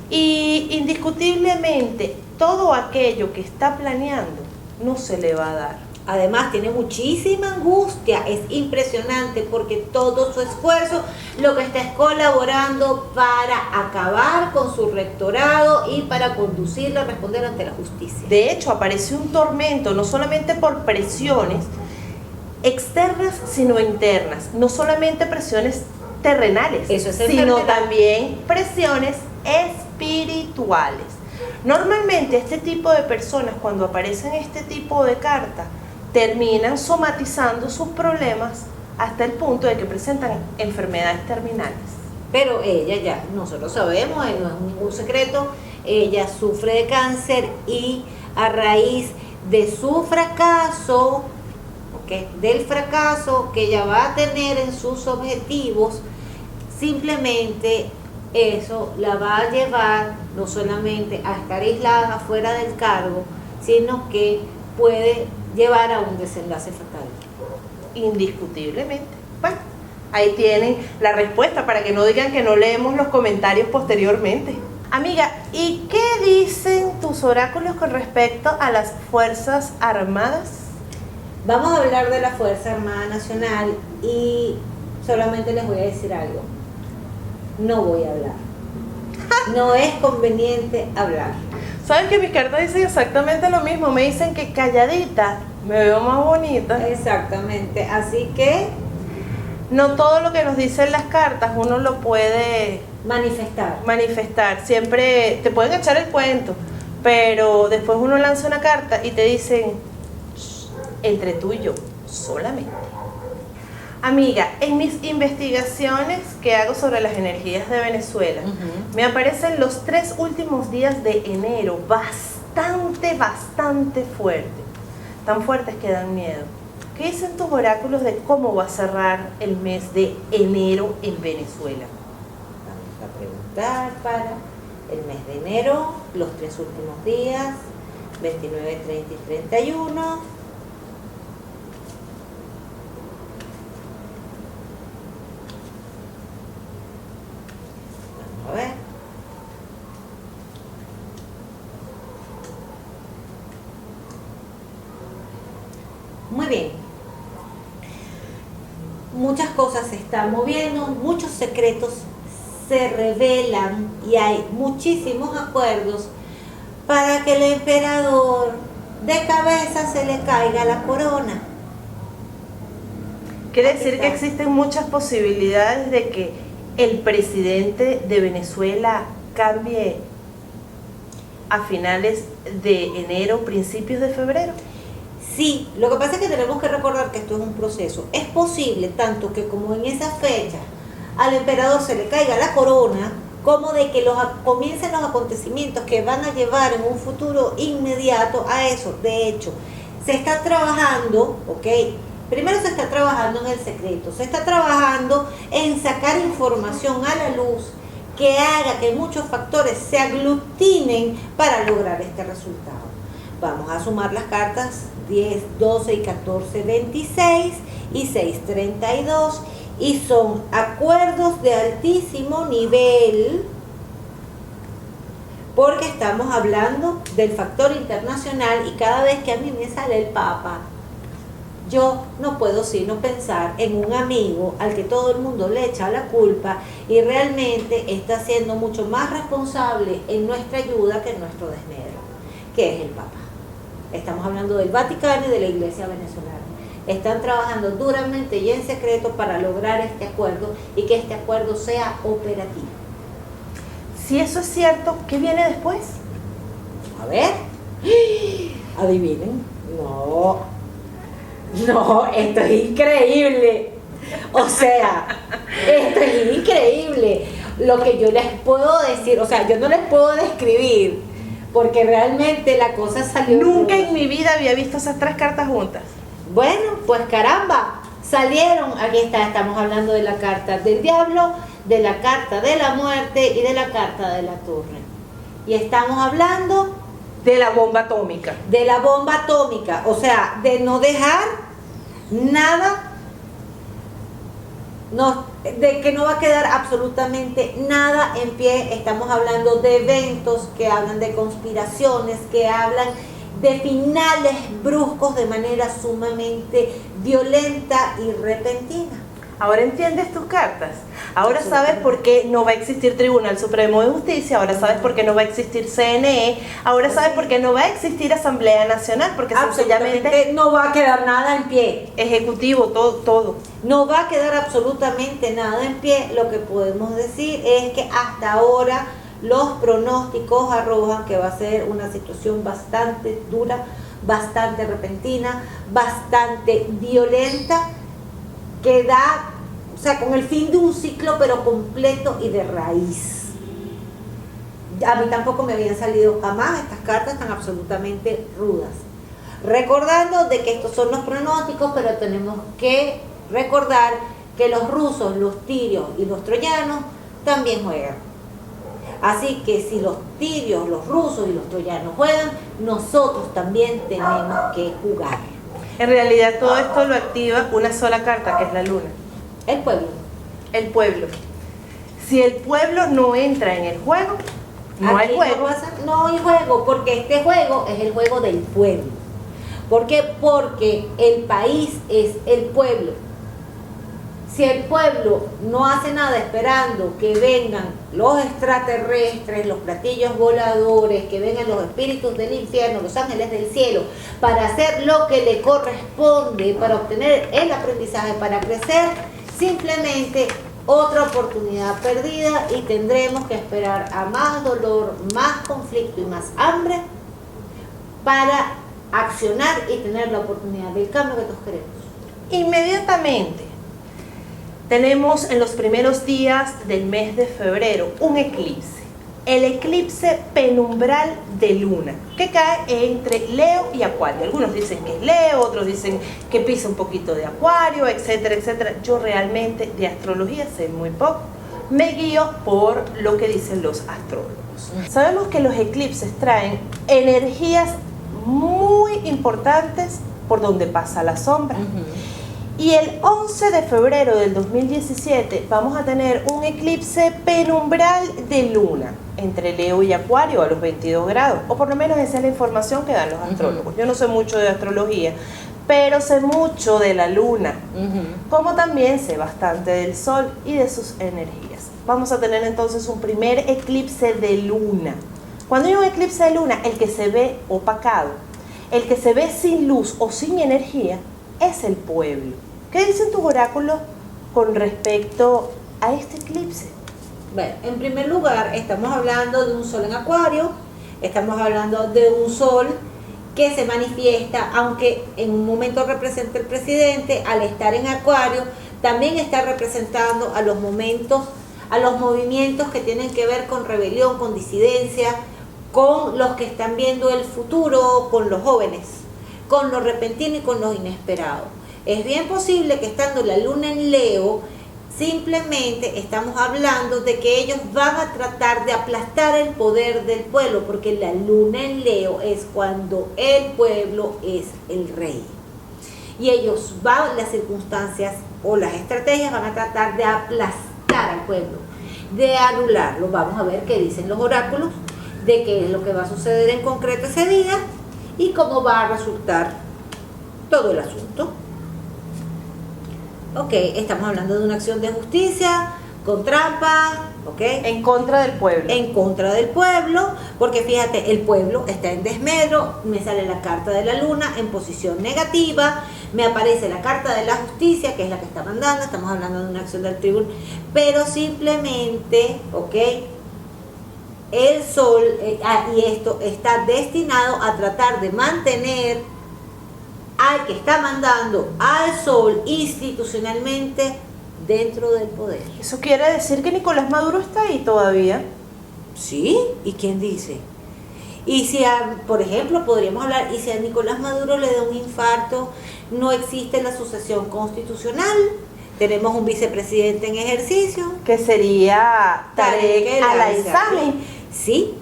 Y indiscutiblemente todo aquello que está planeando no se le va a dar. Además tiene muchísima angustia, es impresionante porque todo su esfuerzo lo que está es colaborando para acabar con su rectorado y para conducirlo a responder ante la justicia. De hecho, apareció un tormento, no solamente por presiones externas, sino internas. No solamente presiones terrenales, Eso es sino enfermedad. también presiones espirituales. Normalmente este tipo de personas, cuando aparecen este tipo de cartas, terminan somatizando sus problemas hasta el punto de que presentan enfermedades terminales. Pero ella ya, nosotros sabemos, no es ningún secreto, ella sufre de cáncer y a raíz de su fracaso, ¿ok? Del fracaso que ella va a tener en sus objetivos, simplemente eso la va a llevar no solamente a estar aislada fuera del cargo, sino que puede llevar a un desenlace fatal. Indiscutiblemente. Bueno, ahí tienen la respuesta para que no digan que no leemos los comentarios posteriormente. Amiga, ¿y qué dicen tus oráculos con respecto a las Fuerzas Armadas? Vamos a hablar de la Fuerza Armada Nacional y solamente les voy a decir algo. No voy a hablar. No es conveniente hablar. ¿Saben que mis cartas dicen exactamente lo mismo? Me dicen que calladita me veo más bonita. Exactamente. Así que No todo lo que nos dicen las cartas uno lo puede manifestar. Siempre te pueden echar el cuento, pero después uno lanza una carta y te dicen, "Shh, entre tú y yo, solamente". Amiga, en mis investigaciones que hago sobre las energías de Venezuela, me aparecen los 3 últimos días de enero bastante fuertes. Tan fuertes que dan miedo. ¿Qué dicen tus oráculos de cómo va a cerrar el mes de enero en Venezuela? Vamos a preguntar para el mes de enero, los 3 últimos días, 29, 30 y 31. Vamos a ver. Muy bien. Muchas cosas se están moviendo, muchos secretos se revelan y hay muchísimos acuerdos para que el emperador de cabeza se le caiga la corona. Quiere decir que existen muchas posibilidades de que el presidente de Venezuela cambie a finales de enero, principios de febrero. Sí, lo que pasa es que tenemos que recordar que esto es un proceso. Es posible tanto que como en esa fecha al emperador se le caiga la corona, como de que comiencen los acontecimientos que van a llevar en un futuro inmediato a eso. De hecho, se está trabajando, ¿ok? Primero se está trabajando en el secreto, se está trabajando en sacar información a la luz que haga que muchos factores se aglutinen para lograr este resultado. Vamos a sumar las cartas 10, 12 y 14, 26 y 6, 32 y son acuerdos de altísimo nivel porque estamos hablando del factor internacional y cada vez que a mí me sale el Papa, yo no puedo sino pensar en un amigo al que todo el mundo le echa la culpa y realmente está siendo mucho más responsable en nuestra ayuda que en nuestro desmedro, que es el Papa. Estamos hablando del Vaticano y de la Iglesia venezolana. Están trabajando duramente y en secreto para lograr este acuerdo y que este acuerdo sea operativo. Si eso es cierto, ¿qué viene después? A ver, adivinen. No, esto es increíble. O sea, esto es increíble. Lo que yo les puedo decir, o sea, yo no les puedo describir, porque realmente la cosa salió. Nunca en mi vida había visto esas 3 cartas juntas. Bueno, pues caramba, salieron, aquí está, estamos hablando de la carta del diablo, de la carta de la muerte y de la carta de la torre. Y estamos hablando de la bomba atómica. De la bomba atómica, o sea, de no dejar nada, de que no va a quedar absolutamente nada en pie. Estamos hablando de eventos que hablan de conspiraciones, que hablan de finales bruscos de manera sumamente violenta y repentina. Ahora entiendes tus cartas. Ahora sabes por qué no va a existir Tribunal Supremo de Justicia. Ahora sabes por qué no va a existir CNE. Ahora sabes por qué no va a existir Asamblea Nacional. Porque sencillamente no va a quedar nada en pie. Ejecutivo, todo. No va a quedar absolutamente nada en pie. Lo que podemos decir es que hasta ahora los pronósticos arrojan que va a ser una situación bastante dura, bastante repentina, bastante violenta, que da, o sea, con el fin de un ciclo pero completo y de raíz. A mí tampoco me habían salido jamás estas cartas tan absolutamente rudas. Recordando de que estos son los pronósticos, pero tenemos que recordar que los rusos, los tirios y los troyanos también juegan. Así que si los tirios, los rusos y los troyanos juegan, nosotros también tenemos que jugar. En realidad todo esto lo activa una sola carta, que es la luna. El pueblo. El pueblo. Si el pueblo no entra en el juego, no hay juego. No hay juego, porque este juego es el juego del pueblo. ¿Por qué? Porque el país es el pueblo. Si el pueblo no hace nada esperando que vengan los extraterrestres, los platillos voladores, que vengan los espíritus del infierno, los ángeles del cielo, para hacer lo que le corresponde, para obtener el aprendizaje, para crecer, simplemente otra oportunidad perdida y tendremos que esperar a más dolor, más conflicto y más hambre para accionar y tener la oportunidad del cambio que todos queremos. Inmediatamente tenemos en los primeros días del mes de febrero un eclipse, el eclipse penumbral de luna, que cae entre Leo y Acuario. Algunos dicen que es Leo, otros dicen que pisa un poquito de Acuario, etcétera, etcétera. Yo realmente de astrología sé muy poco, me guío por lo que dicen los astrólogos. Sabemos que los eclipses traen energías muy importantes por donde pasa la sombra. Y el 11 de febrero del 2017 vamos a tener un eclipse penumbral de luna entre Leo y Acuario a los 22 grados, o por lo menos esa es la información que dan los astrólogos. Yo no sé mucho de astrología, pero sé mucho de la luna, como también sé bastante del sol y de sus energías. Vamos a tener entonces un primer eclipse de luna. Cuando hay un eclipse de luna, el que se ve opacado, el que se ve sin luz o sin energía, es el pueblo. ¿Qué dicen tus oráculos con respecto a este eclipse? Bueno, en primer lugar, estamos hablando de un sol en Acuario, estamos hablando de un sol que se manifiesta, aunque en un momento representa el presidente, al estar en Acuario, también está representando a los momentos, a los movimientos que tienen que ver con rebelión, con disidencia, con los que están viendo el futuro, con los jóvenes, con lo repentino y con lo inesperado. Es bien posible que estando la luna en Leo, simplemente estamos hablando de que ellos van a tratar de aplastar el poder del pueblo, porque la luna en Leo es cuando el pueblo es el rey. Y ellos van, las circunstancias o las estrategias van a tratar de aplastar al pueblo, de anularlo. Vamos a ver qué dicen los oráculos, de qué es lo que va a suceder en concreto ese día y cómo va a resultar todo el asunto. Ok, estamos hablando de una acción de justicia con trampa, ok. En contra del pueblo. En contra del pueblo, porque fíjate, el pueblo está en desmedro, me sale la carta de la luna en posición negativa, me aparece la carta de la justicia, que es la que está mandando, estamos hablando de una acción del tribunal, pero simplemente, ok, el sol, y esto está destinado a tratar de mantener al que está mandando al sol institucionalmente dentro del poder. Eso quiere decir que Nicolás Maduro está ahí todavía. Sí, ¿y quién dice? Y si, por ejemplo, podríamos hablar, y si a Nicolás Maduro le da un infarto, no existe la sucesión constitucional, tenemos un vicepresidente en ejercicio. Que sería Tarek al-Aissami. Sí,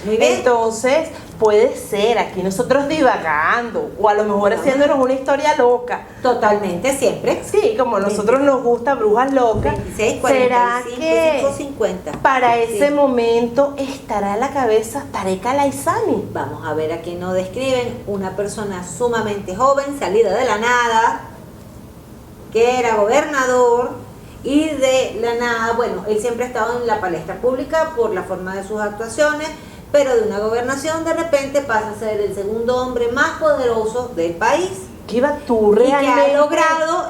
muy bien. Entonces, puede ser aquí nosotros divagando, o a lo mejor haciéndonos una historia loca. Totalmente, siempre. Sí, como a nosotros nos gusta brujas locas. 26, ¿Será 45, que 50. para ese momento estará a la cabeza Tarek al-Aissami? Vamos a ver, aquí nos describen una persona sumamente joven, salida de la nada, que era gobernador, y de la nada, bueno, él siempre ha estado en la palestra pública por la forma de sus actuaciones, pero de una gobernación de repente pasa a ser el segundo hombre más poderoso del país. ¿Qué iba tú realmente?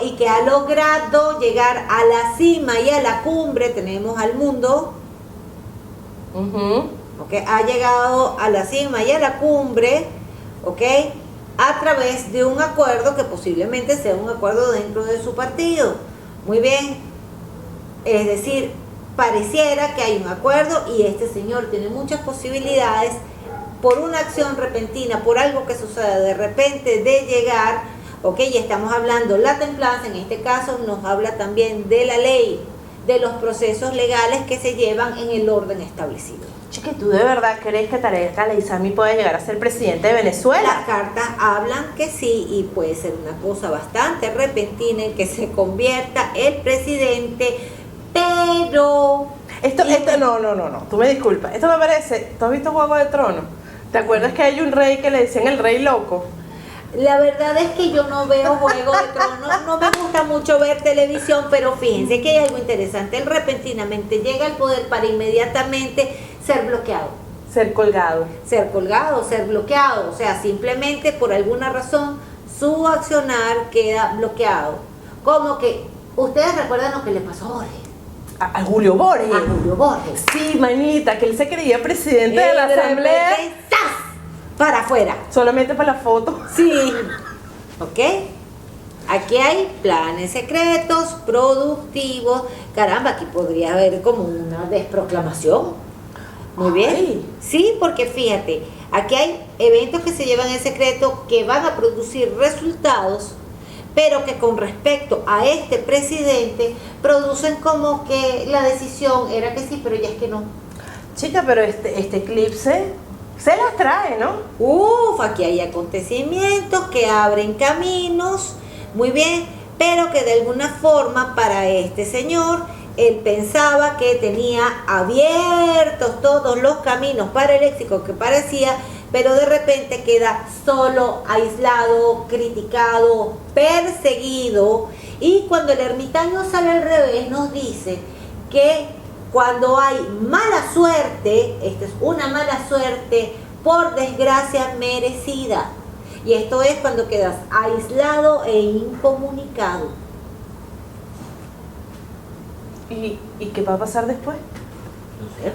Y que ha logrado llegar a la cima y a la cumbre, tenemos al mundo, ¿okay? Ha llegado a la cima y a la cumbre, ¿ok? A través de un acuerdo que posiblemente sea un acuerdo dentro de su partido. Muy bien, es decir, pareciera que hay un acuerdo y este señor tiene muchas posibilidades por una acción repentina, por algo que suceda de repente de llegar, ok, y estamos hablando la templanza, en este caso nos habla también de la ley, de los procesos legales que se llevan en el orden establecido. Chique, ¿tú de verdad crees que Tarek al-Aissami puede llegar a ser presidente de Venezuela? Las cartas hablan que sí, y puede ser una cosa bastante repentina en que se convierta el presidente, pero... Esto, no, tú me disculpas. Esto me parece, ¿tú has visto Juego de Tronos? ¿Te acuerdas que hay un rey que le decían el rey loco? La verdad es que yo no veo Juego de Tronos, no me gusta mucho ver televisión, pero fíjense que hay algo interesante. Él repentinamente llega al poder para inmediatamente ser bloqueado. Ser colgado. Ser colgado, ser bloqueado. O sea, simplemente por alguna razón su accionar queda bloqueado. Como que, ustedes recuerdan lo que le pasó a Borges. A Julio Borges. A Julio Borges. Sí, manita, que él se creía presidente de la asamblea. ¡Zas! Para afuera. Solamente para la foto. Sí. ¿Ok? Aquí hay planes secretos, productivos. Caramba, aquí podría haber como una desproclamación. Muy bien. Ay. Sí, porque fíjate, aquí hay eventos que se llevan en secreto que van a producir resultados, pero que con respecto a este presidente producen como que la decisión era que sí, pero ya es que no. Chica, pero este eclipse se las trae, ¿no? Aquí hay acontecimientos que abren caminos, muy bien, pero que de alguna forma para este señor, él pensaba que tenía abiertos todos los caminos para el éxito que parecía, pero de repente queda solo, aislado, criticado, perseguido, y cuando el ermitaño sale al revés nos dice que cuando hay mala suerte, esta es una mala suerte por desgracia merecida. Y esto es cuando quedas aislado e incomunicado. ¿Y qué va a pasar después? No sé.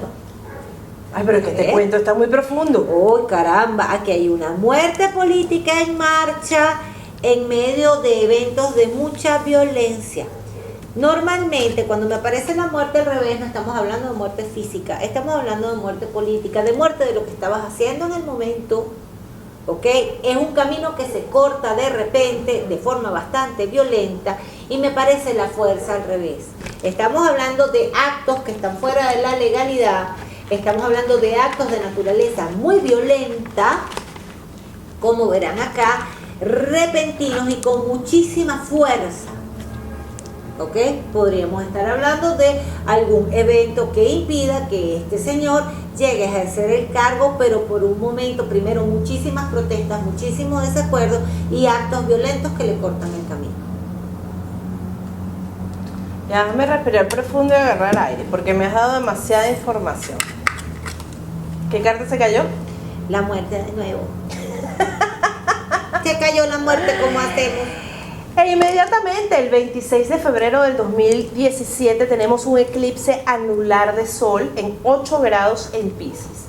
Ay, pero es que este cuento está muy profundo. ¡Oh, caramba! Aquí hay una muerte política en marcha en medio de eventos de mucha violencia. Normalmente cuando me aparece la muerte al revés no estamos hablando de muerte física, estamos hablando de muerte política, de muerte de lo que estabas haciendo en el momento, ¿ok? Es un camino que se corta de repente de forma bastante violenta y me parece la fuerza al revés. Estamos hablando de actos que están fuera de la legalidad, estamos hablando de actos de naturaleza muy violenta, como verán acá, repentinos y con muchísima fuerza. ¿Ok? Podríamos estar hablando de algún evento que impida que este señor llegue a ejercer el cargo, pero por un momento, primero muchísimas protestas, muchísimos desacuerdos y actos violentos que le cortan el camino. Déjame respirar profundo y agarrar aire, porque me has dado demasiada información. ¿Qué carta se cayó? La muerte de nuevo. Se cayó la muerte, ¿cómo hacemos? E inmediatamente, el 26 de febrero del 2017, tenemos un eclipse anular de Sol en 8 grados en Piscis.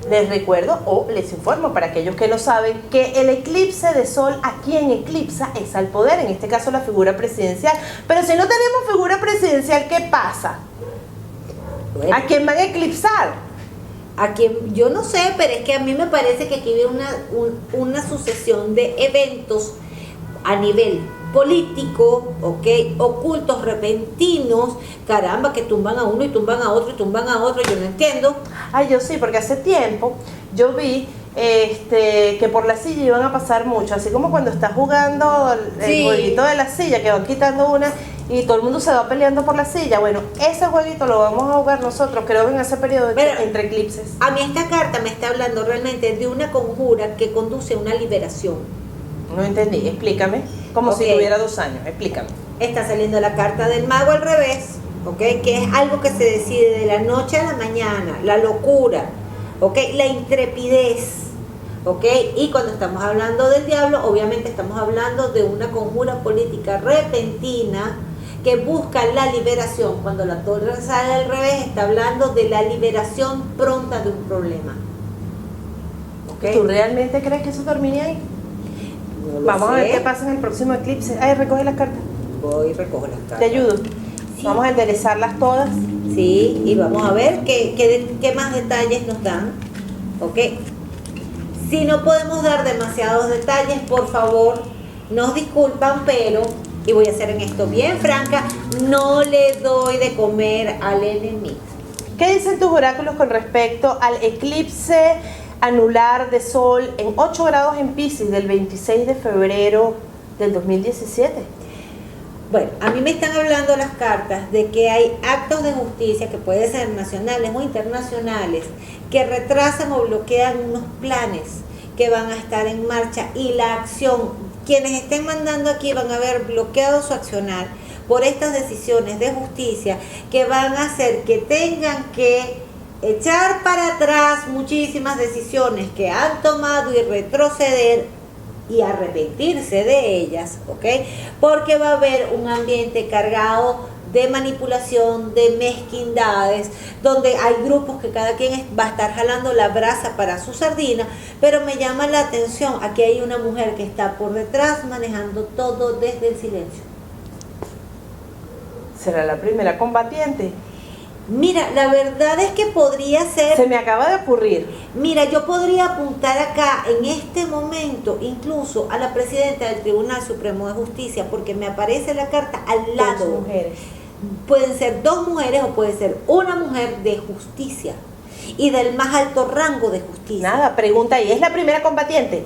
Les recuerdo o les informo para aquellos que no saben que el eclipse de Sol a quien eclipsa es al poder, en este caso la figura presidencial. Pero si no tenemos figura presidencial, ¿qué pasa? Bueno, ¿A quién van a eclipsar? a quien yo no sé, pero es que a mí me parece que aquí viene una sucesión de eventos a nivel político, ¿ok? Ocultos, repentinos, caramba, que tumban a uno y tumban a otro y tumban a otro, yo no entiendo. Ay, yo sí, porque hace tiempo yo vi que por la silla iban a pasar mucho, así como cuando estás jugando el Sí. jueguito de la silla, que van quitando una y todo el mundo se va peleando por la silla. Bueno, ese jueguito lo vamos a jugar nosotros, creo que en ese periodo Pero- entre eclipses. A mí esta carta me está hablando realmente de una conjura que conduce a una liberación. No entendí, explícame. Como si Ok. tuviera 2 años, explícame. Está saliendo la carta del mago al revés, ¿ok? Que es algo que se decide de la noche a la mañana, la locura, ¿ok? La intrepidez, ¿ok? Y cuando estamos hablando del diablo, obviamente estamos hablando de una conjura política repentina que busca la liberación. Cuando la torre sale al revés, está hablando de la liberación pronta de un problema. ¿Ok? ¿Tú realmente crees que eso termine ahí? No lo Vamos a ver sé. qué pasa en el próximo eclipse. Ay, recoge las cartas. Voy y recojo las cartas. Te ayudo. Sí. Vamos a enderezarlas todas. Sí, y vamos a ver qué más detalles nos dan. ¿Ok? Si no podemos dar demasiados detalles, por favor, nos disculpan, pero, y voy a ser en esto bien franca, no le doy de comer al enemigo. ¿Qué dicen tus oráculos con respecto al eclipse anular de Sol en 8 grados en Piscis del 26 de febrero del 2017? Bueno, a mí me están hablando las cartas de que hay actos de justicia que pueden ser nacionales o internacionales que retrasan o bloquean unos planes que van a estar en marcha y la acción, quienes estén mandando aquí van a haber bloqueado su accionar por estas decisiones de justicia que van a hacer que tengan que echar para atrás muchísimas decisiones que han tomado y retroceder y arrepentirse de ellas, ¿ok? Porque va a haber un ambiente cargado de manipulación, de mezquindades, donde hay grupos que cada quien va a estar jalando la brasa para su sardina, pero me llama la atención, aquí hay una mujer que está por detrás manejando todo desde el silencio. ¿Será la primera combatiente? Mira, la verdad es que podría ser... Se me acaba de ocurrir. Mira, yo podría apuntar acá en este momento incluso a la presidenta del Tribunal Supremo de Justicia porque me aparece la carta al lado. 2 mujeres. Pueden ser 2 mujeres o puede ser una mujer de justicia y del más alto rango de justicia. Nada, pregunta ahí, ¿es la primera combatiente?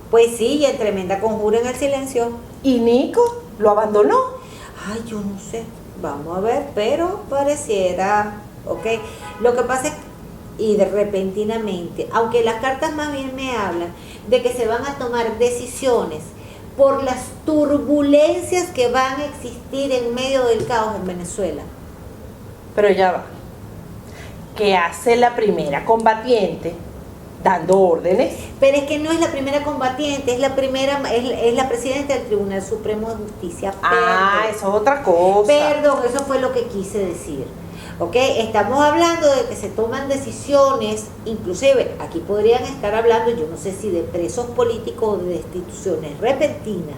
Pues sí, y en tremenda conjura en el silencio. ¿Y Nico lo abandonó? Ay, yo no sé, vamos a ver, pero pareciera, ¿ok? Lo que pasa es, y de repentinamente, aunque las cartas más bien me hablan de que se van a tomar decisiones por las turbulencias que van a existir en medio del caos en Venezuela. Pero ya va. ¿Qué hace la primera combatiente dando órdenes? Pero es que no es la primera combatiente, es la primera, es la presidenta del Tribunal Supremo de Justicia. Ah, Perdón. eso es otra cosa. Perdón, eso fue lo que quise decir. ¿Ok? Estamos hablando de que se toman decisiones, inclusive aquí podrían estar hablando, yo no sé si de presos políticos o de destituciones repentinas,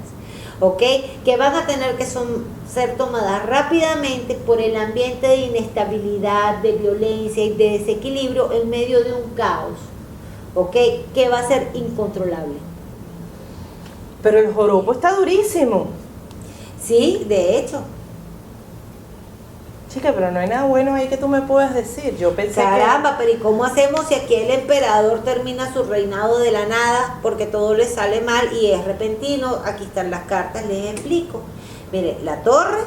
¿ok? Que van a tener que ser tomadas rápidamente por el ambiente de inestabilidad, de violencia y de desequilibrio en medio de un caos, ¿ok? Que va a ser incontrolable. Pero el joropo está durísimo. Sí, de hecho. Chica, pero no hay nada bueno ahí que tú me puedas decir. Yo pensé Caramba, pero ¿y cómo hacemos si aquí el emperador termina su reinado de la nada porque todo le sale mal y es repentino? Aquí están las cartas, les explico. Mire, la torre,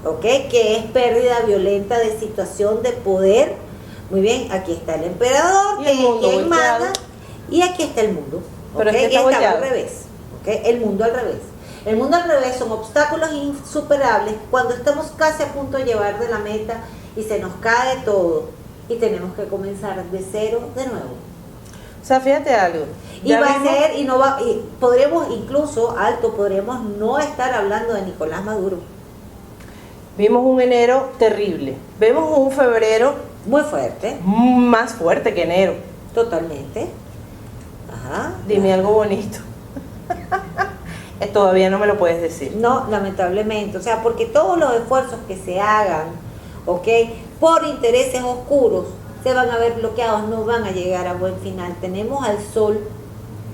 ¿ok? Que es pérdida violenta de situación de poder. Muy bien, aquí está el emperador, Y que el es mundo quien volteado. manda, y aquí está el mundo. Pero ¿ok? es que está Y estaba volteado. al revés, ¿ok? El mundo al revés. El mundo al revés son obstáculos insuperables cuando estamos casi a punto de llevar de la meta y se nos cae todo y tenemos que comenzar de cero de nuevo. O sea, fíjate algo. Y va a ser, y no va, y podremos incluso, podremos no estar hablando de Nicolás Maduro. Vimos un enero terrible. Vemos un febrero Muy fuerte. más fuerte que enero. Totalmente. Ajá. Dime algo bonito. Todavía no me lo puedes decir. No, lamentablemente. O sea, porque todos los esfuerzos que se hagan, ¿ok? Por intereses oscuros, se van a ver bloqueados, no van a llegar a buen final. Tenemos al sol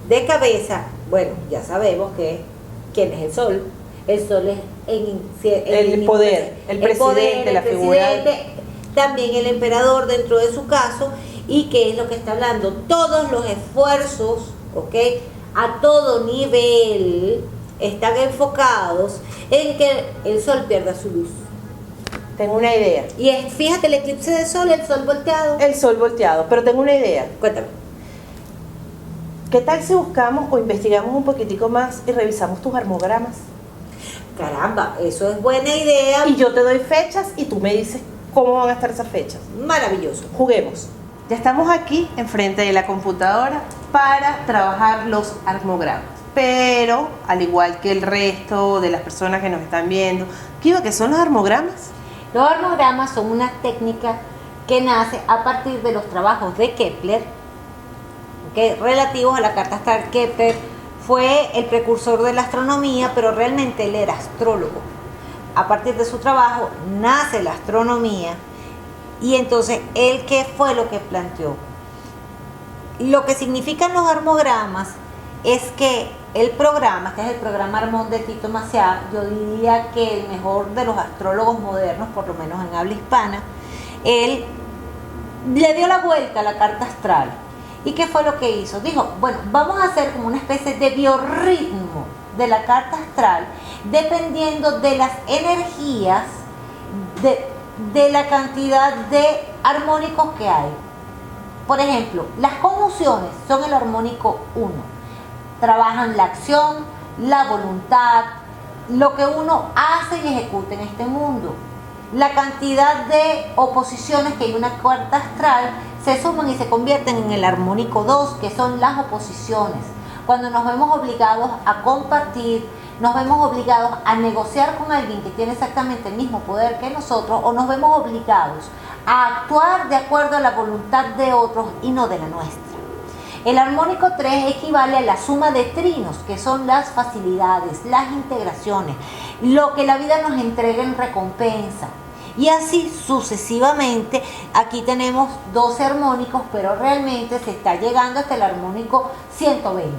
de cabeza. Bueno, ya sabemos quién es el sol. El sol es el poder, el presidente, la figura. También el emperador dentro de su caso. ¿Y qué es lo que está hablando? Todos los esfuerzos, ¿ok? A todo nivel están enfocados en que el sol pierda su luz. Tengo una idea. Y fíjate, el eclipse de sol, el sol volteado. El sol volteado, pero tengo una idea. Cuéntame. ¿Qué tal si buscamos o investigamos un poquitico más y revisamos tus armogramas? Caramba, eso es buena idea. Y yo te doy fechas y tú me dices cómo van a estar esas fechas. Maravilloso. Juguemos. Ya estamos aquí enfrente de la computadora para trabajar los armogramas. Pero, al igual que el resto de las personas que nos están viendo, ¿qué son los armogramas? Los armogramas son una técnica que nace a partir de los trabajos de Kepler, ¿okay? Relativos a la carta astral. Kepler fue el precursor de la astronomía, pero realmente él era astrólogo. A partir de su trabajo nace la astronomía y entonces él, ¿qué fue lo que planteó? Lo que significan los armogramas es que el programa, que es el programa Armón de Tito Maciá, yo diría que el mejor de los astrólogos modernos, por lo menos en habla hispana, él le dio la vuelta a la carta astral. ¿Y qué fue lo que hizo? Dijo, bueno, vamos a hacer como una especie de biorritmo de la carta astral, dependiendo de las energías, de la cantidad de armónicos que hay. Por ejemplo, las conjunciones son el armónico 1. Trabajan la acción, la voluntad, lo que uno hace y ejecuta en este mundo. La cantidad de oposiciones que hay en una carta astral se suman y se convierten en el armónico 2, que son las oposiciones. Cuando nos vemos obligados a compartir, nos vemos obligados a negociar con alguien que tiene exactamente el mismo poder que nosotros, o nos vemos obligados a actuar de acuerdo a la voluntad de otros y no de la nuestra. El armónico 3 equivale a la suma de trinos, que son las facilidades, las integraciones, lo que la vida nos entrega en recompensa. Y así sucesivamente. Aquí tenemos 12 armónicos, pero realmente se está llegando hasta el armónico 120.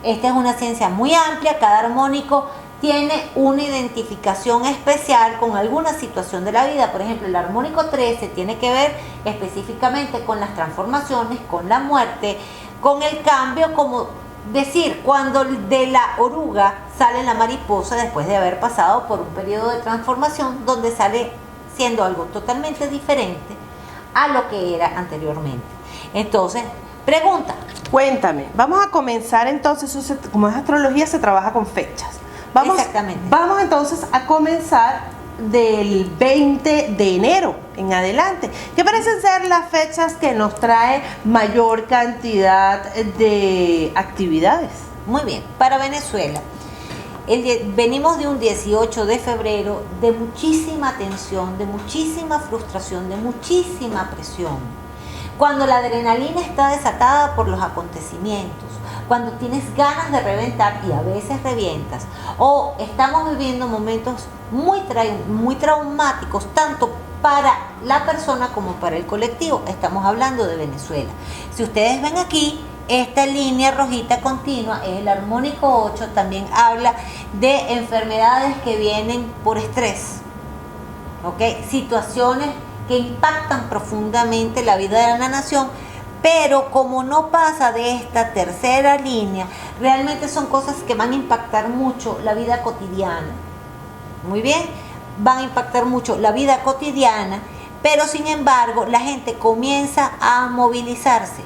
Esta es una ciencia muy amplia. Cada armónico tiene una identificación especial con alguna situación de la vida. Por ejemplo, el armónico 13 tiene que ver específicamente con las transformaciones, con la muerte, con el cambio, como decir, cuando de la oruga sale la mariposa después de haber pasado por un periodo de transformación donde sale siendo algo totalmente diferente a lo que era anteriormente. Entonces, pregunta. Cuéntame, vamos a comenzar entonces, como es astrología, se trabaja con fechas. Exactamente. Vamos entonces a comenzar del 20 de enero en adelante, que parecen ser las fechas que nos trae mayor cantidad de actividades. Muy bien, para Venezuela, venimos de un 18 de febrero de muchísima tensión, de muchísima frustración, de muchísima presión. Cuando la adrenalina está desatada por los acontecimientos, cuando tienes ganas de reventar y a veces revientas, o estamos viviendo momentos muy traumáticos, tanto para la persona como para el colectivo. Estamos hablando de Venezuela. Si ustedes ven aquí, esta línea rojita continua es el armónico 8, también habla de enfermedades que vienen por estrés, ¿ok? Situaciones que impactan profundamente la vida de la nación, pero como no pasa de esta tercera línea, realmente son cosas que van a impactar mucho la vida cotidiana. Muy bien, van a impactar mucho la vida cotidiana, pero sin embargo la gente comienza a movilizarse.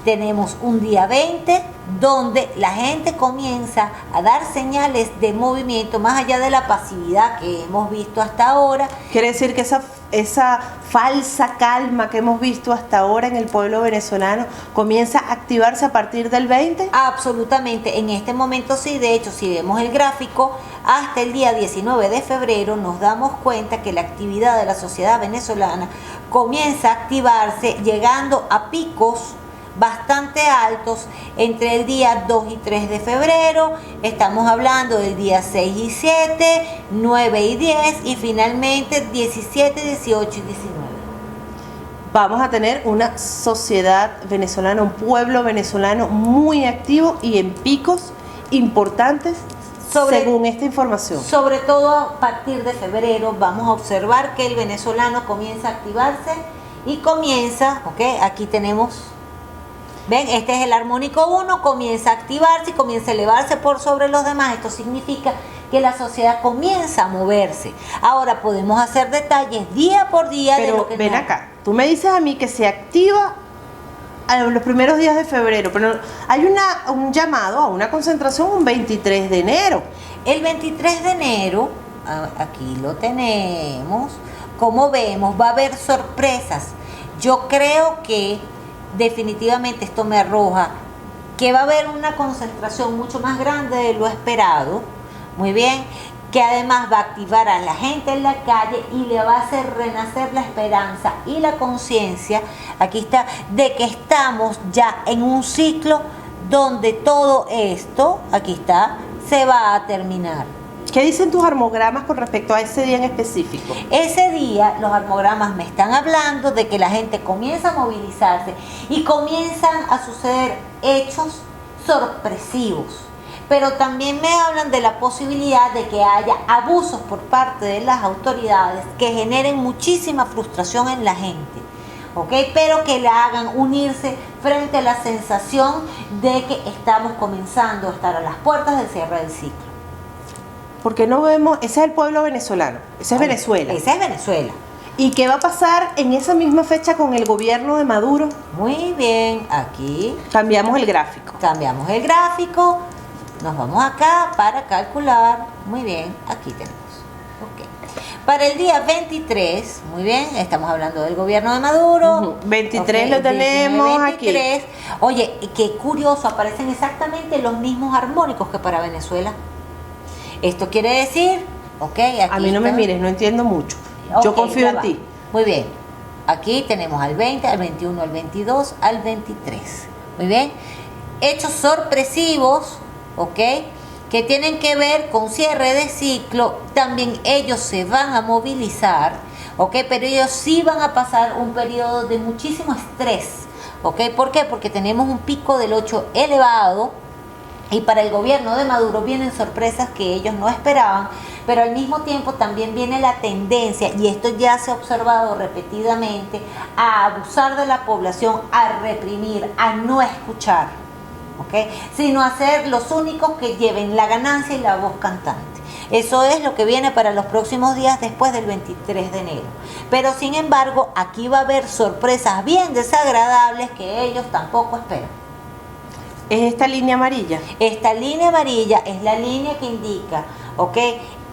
tenemos un día 20 donde la gente comienza a dar señales de movimiento más allá de la pasividad que hemos visto hasta ahora. Quiere decir que esa falsa calma que hemos visto hasta ahora en el pueblo venezolano comienza a activarse a partir del 20. Absolutamente, en este momento sí. De hecho, si vemos el gráfico, hasta el día 19 de febrero nos damos cuenta que la actividad de la sociedad venezolana comienza a activarse, llegando a picos bastante altos entre el día 2 y 3 de febrero. Estamos hablando del día 6 y 7, 9 y 10 y finalmente 17, 18 y 19. Vamos a tener una sociedad venezolana, un pueblo venezolano muy activo y en picos importantes según esta información. Sobre todo a partir de febrero vamos a observar que el venezolano comienza a activarse y comienza, aquí tenemos... Ven, este es el armónico 1, comienza a activarse y comienza a elevarse por sobre los demás. Esto significa que la sociedad comienza a moverse. Ahora podemos hacer detalles día por día. Pero de lo que ven acá, tú me dices a mí que se activa a los primeros días de febrero, pero hay un llamado a una concentración un 23 de enero. El 23 de enero, aquí lo tenemos, como vemos, va a haber sorpresas. Yo creo que definitivamente esto me arroja que va a haber una concentración mucho más grande de lo esperado, muy bien, que además va a activar a la gente en la calle y le va a hacer renacer la esperanza y la conciencia, aquí está, de que estamos ya en un ciclo donde todo esto, aquí está, se va a terminar. ¿Qué dicen tus armogramas con respecto a ese día en específico? Ese día los armogramas me están hablando de que la gente comienza a movilizarse y comienzan a suceder hechos sorpresivos, pero también me hablan de la posibilidad de que haya abusos por parte de las autoridades que generen muchísima frustración en la gente, pero que la hagan unirse frente a la sensación de que estamos comenzando a estar a las puertas del cierre del ciclo. Porque no vemos, ese es el pueblo venezolano, ese es Venezuela. Ese es Venezuela. ¿Y qué va a pasar en esa misma fecha con el gobierno de Maduro? Muy bien, aquí cambiamos el gráfico. Cambiamos el gráfico, nos vamos acá para calcular. Muy bien, aquí tenemos. Para el día 23, muy bien, estamos hablando del gobierno de Maduro. 23 lo tenemos 23. Aquí. Oye, qué curioso, aparecen exactamente los mismos armónicos que para Venezuela. Esto quiere decir, aquí a mí no me mires, no entiendo mucho. Yo confío en ti. Muy bien. Aquí tenemos al 20, al 21, al 22, al 23. Muy bien. Hechos sorpresivos, que tienen que ver con cierre de ciclo. También ellos se van a movilizar, pero ellos sí van a pasar un periodo de muchísimo estrés, ¿Por qué? Porque tenemos un pico del 8 elevado. Y para el gobierno de Maduro vienen sorpresas que ellos no esperaban, pero al mismo tiempo también viene la tendencia, y esto ya se ha observado repetidamente, a abusar de la población, a reprimir, a no escuchar, sino a ser los únicos que lleven la ganancia y la voz cantante. Eso es lo que viene para los próximos días después del 23 de enero. Pero sin embargo, aquí va a haber sorpresas bien desagradables que ellos tampoco esperan. ¿Es esta línea amarilla? Esta línea amarilla es la línea que indica,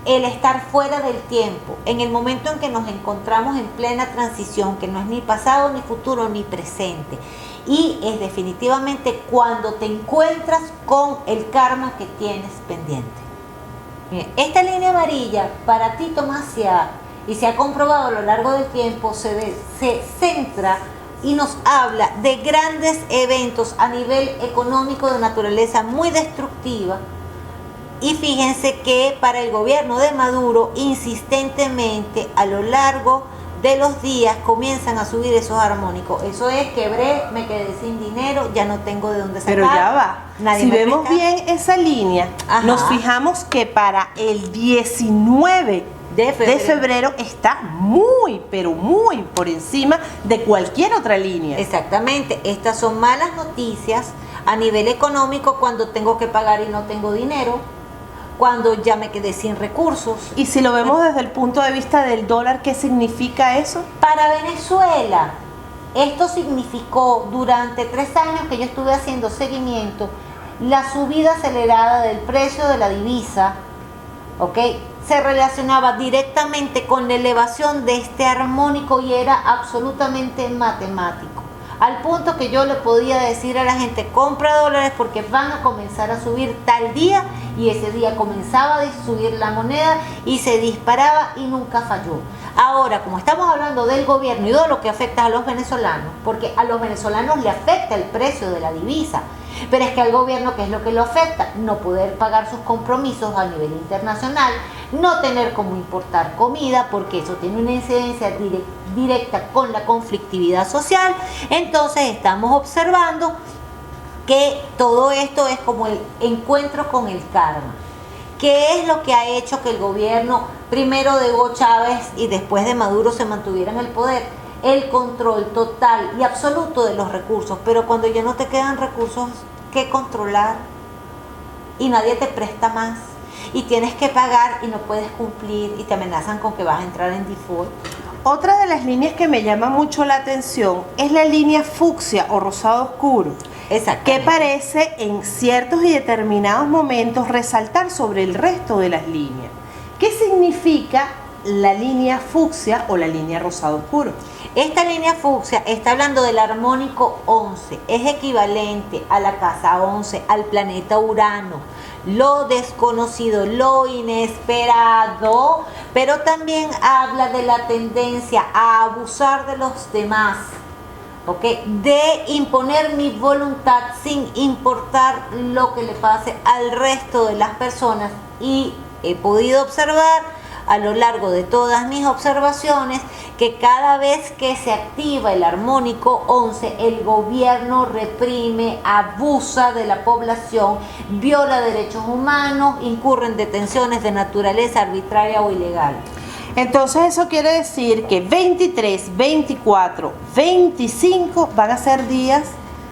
el estar fuera del tiempo, en el momento en que nos encontramos en plena transición, que no es ni pasado, ni futuro, ni presente. Y es definitivamente cuando te encuentras con el karma que tienes pendiente. Bien, esta línea amarilla, para ti, Tomás, y se ha comprobado a lo largo del tiempo, se centra y nos habla de grandes eventos a nivel económico de naturaleza muy destructiva. Y fíjense que para el gobierno de Maduro, insistentemente a lo largo de los días comienzan a subir esos armónicos. Eso es, quebré, me quedé sin dinero, ya no tengo de dónde sacar. Pero ya va. Si vemos bien esa línea, nos fijamos que para el 19 de febrero está muy, pero muy por encima de cualquier otra línea. Exactamente. Estas son malas noticias a nivel económico cuando tengo que pagar y no tengo dinero, cuando ya me quedé sin recursos. Y si lo vemos desde el punto de vista del dólar, ¿qué significa eso? Para Venezuela, Esto significó durante 3 años que yo estuve haciendo seguimiento, la subida acelerada del precio de la divisa, ¿ok? Se relacionaba directamente con la elevación de este armónico y era absolutamente matemático. Al punto que yo le podía decir a la gente, compra dólares porque van a comenzar a subir tal día, y ese día comenzaba a subir la moneda y se disparaba y nunca falló. Ahora, como estamos hablando del gobierno y de lo que afecta a los venezolanos, porque a los venezolanos le afecta el precio de la divisa, pero es que al gobierno, ¿qué es lo que lo afecta? No poder pagar sus compromisos a nivel internacional, no tener cómo importar comida, porque eso tiene una incidencia directa con la conflictividad social. Entonces estamos observando que todo esto es como el encuentro con el karma. ¿Qué es lo que ha hecho que el gobierno, primero de Hugo Chávez y después de Maduro, se mantuviera en el poder? El control total y absoluto de los recursos. Pero cuando ya no te quedan recursos que controlar y nadie te presta más y tienes que pagar y no puedes cumplir y te amenazan con que vas a entrar en default. Otra de las líneas que me llama mucho la atención es la línea fucsia o rosado oscuro, que parece en ciertos y determinados momentos resaltar sobre el resto de las líneas. ¿Qué significa la línea fucsia o la línea rosado oscuro? Esta línea fucsia está hablando del armónico 11, es equivalente a la casa 11, al planeta Urano, lo desconocido, lo inesperado, pero también habla de la tendencia a abusar de los demás, ¿ok? De imponer mi voluntad sin importar lo que le pase al resto de las personas. Y he podido observar a lo largo de todas mis observaciones que cada vez que se activa el armónico 11, el gobierno reprime, abusa de la población, viola derechos humanos, incurre en detenciones de naturaleza arbitraria o ilegal. Entonces eso quiere decir que 23, 24, 25 van a ser días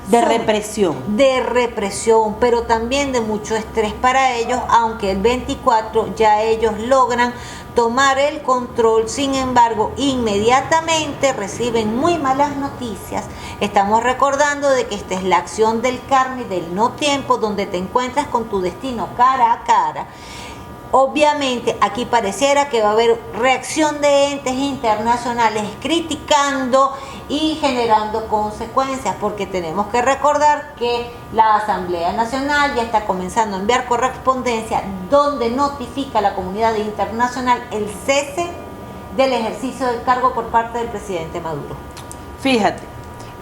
de represión. De represión, pero también de mucho estrés para ellos, aunque el 24 ya ellos logran tomar el control. Sin embargo, inmediatamente reciben muy malas noticias. Estamos recordando de que esta es la acción del karma y del no tiempo, donde te encuentras con tu destino cara a cara. Obviamente aquí pareciera que va a haber reacción de entes internacionales criticando y generando consecuencias, porque tenemos que recordar que la Asamblea Nacional ya está comenzando a enviar correspondencia donde notifica a la comunidad internacional el cese del ejercicio del cargo por parte del presidente Maduro. Fíjate,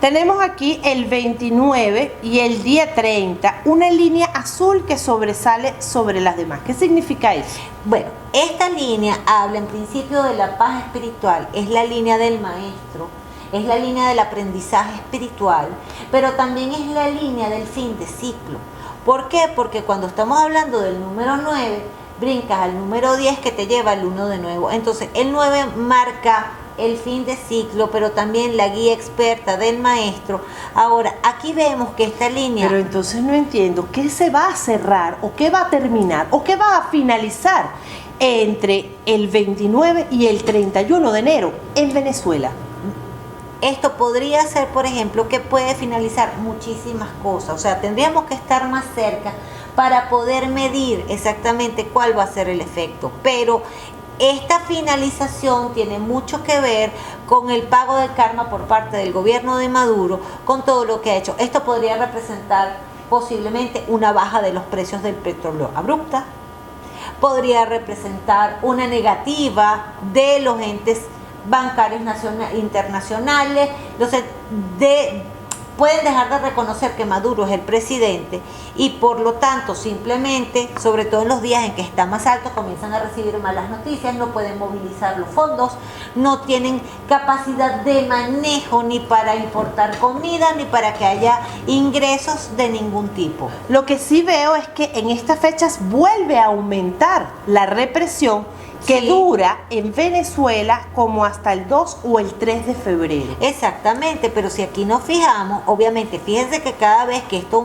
tenemos aquí el 29 y el día 30, una línea azul que sobresale sobre las demás. ¿Qué significa eso? Bueno, esta línea habla en principio de la paz espiritual, es la línea del maestro, es la línea del aprendizaje espiritual, pero también es la línea del fin de ciclo. ¿Por qué? Porque cuando estamos hablando del número 9, brincas al número 10 que te lleva al 1 de nuevo. Entonces, el 9 marca el fin de ciclo, pero también la guía experta del maestro. Ahora, aquí vemos que esta línea... Pero entonces no entiendo, ¿qué se va a cerrar o qué va a terminar o qué va a finalizar entre el 29 y el 31 de enero en Venezuela? Esto podría ser, por ejemplo, que puede finalizar muchísimas cosas. O sea, tendríamos que estar más cerca para poder medir exactamente cuál va a ser el efecto. Pero esta finalización tiene mucho que ver con el pago del karma por parte del gobierno de Maduro, con todo lo que ha hecho. Esto podría representar posiblemente una baja de los precios del petróleo abrupta. Podría representar una negativa de los entes bancarios internacionales. Entonces, pueden dejar de reconocer que Maduro es el presidente y por lo tanto simplemente, sobre todo en los días en que está más alto, comienzan a recibir malas noticias, no pueden movilizar los fondos, no tienen capacidad de manejo ni para importar comida ni para que haya ingresos de ningún tipo. Lo que sí veo es que en estas fechas vuelve a aumentar la represión que sí dura en Venezuela como hasta el 2 o el 3 de febrero. Exactamente, pero si aquí nos fijamos, obviamente, fíjense que cada vez que esto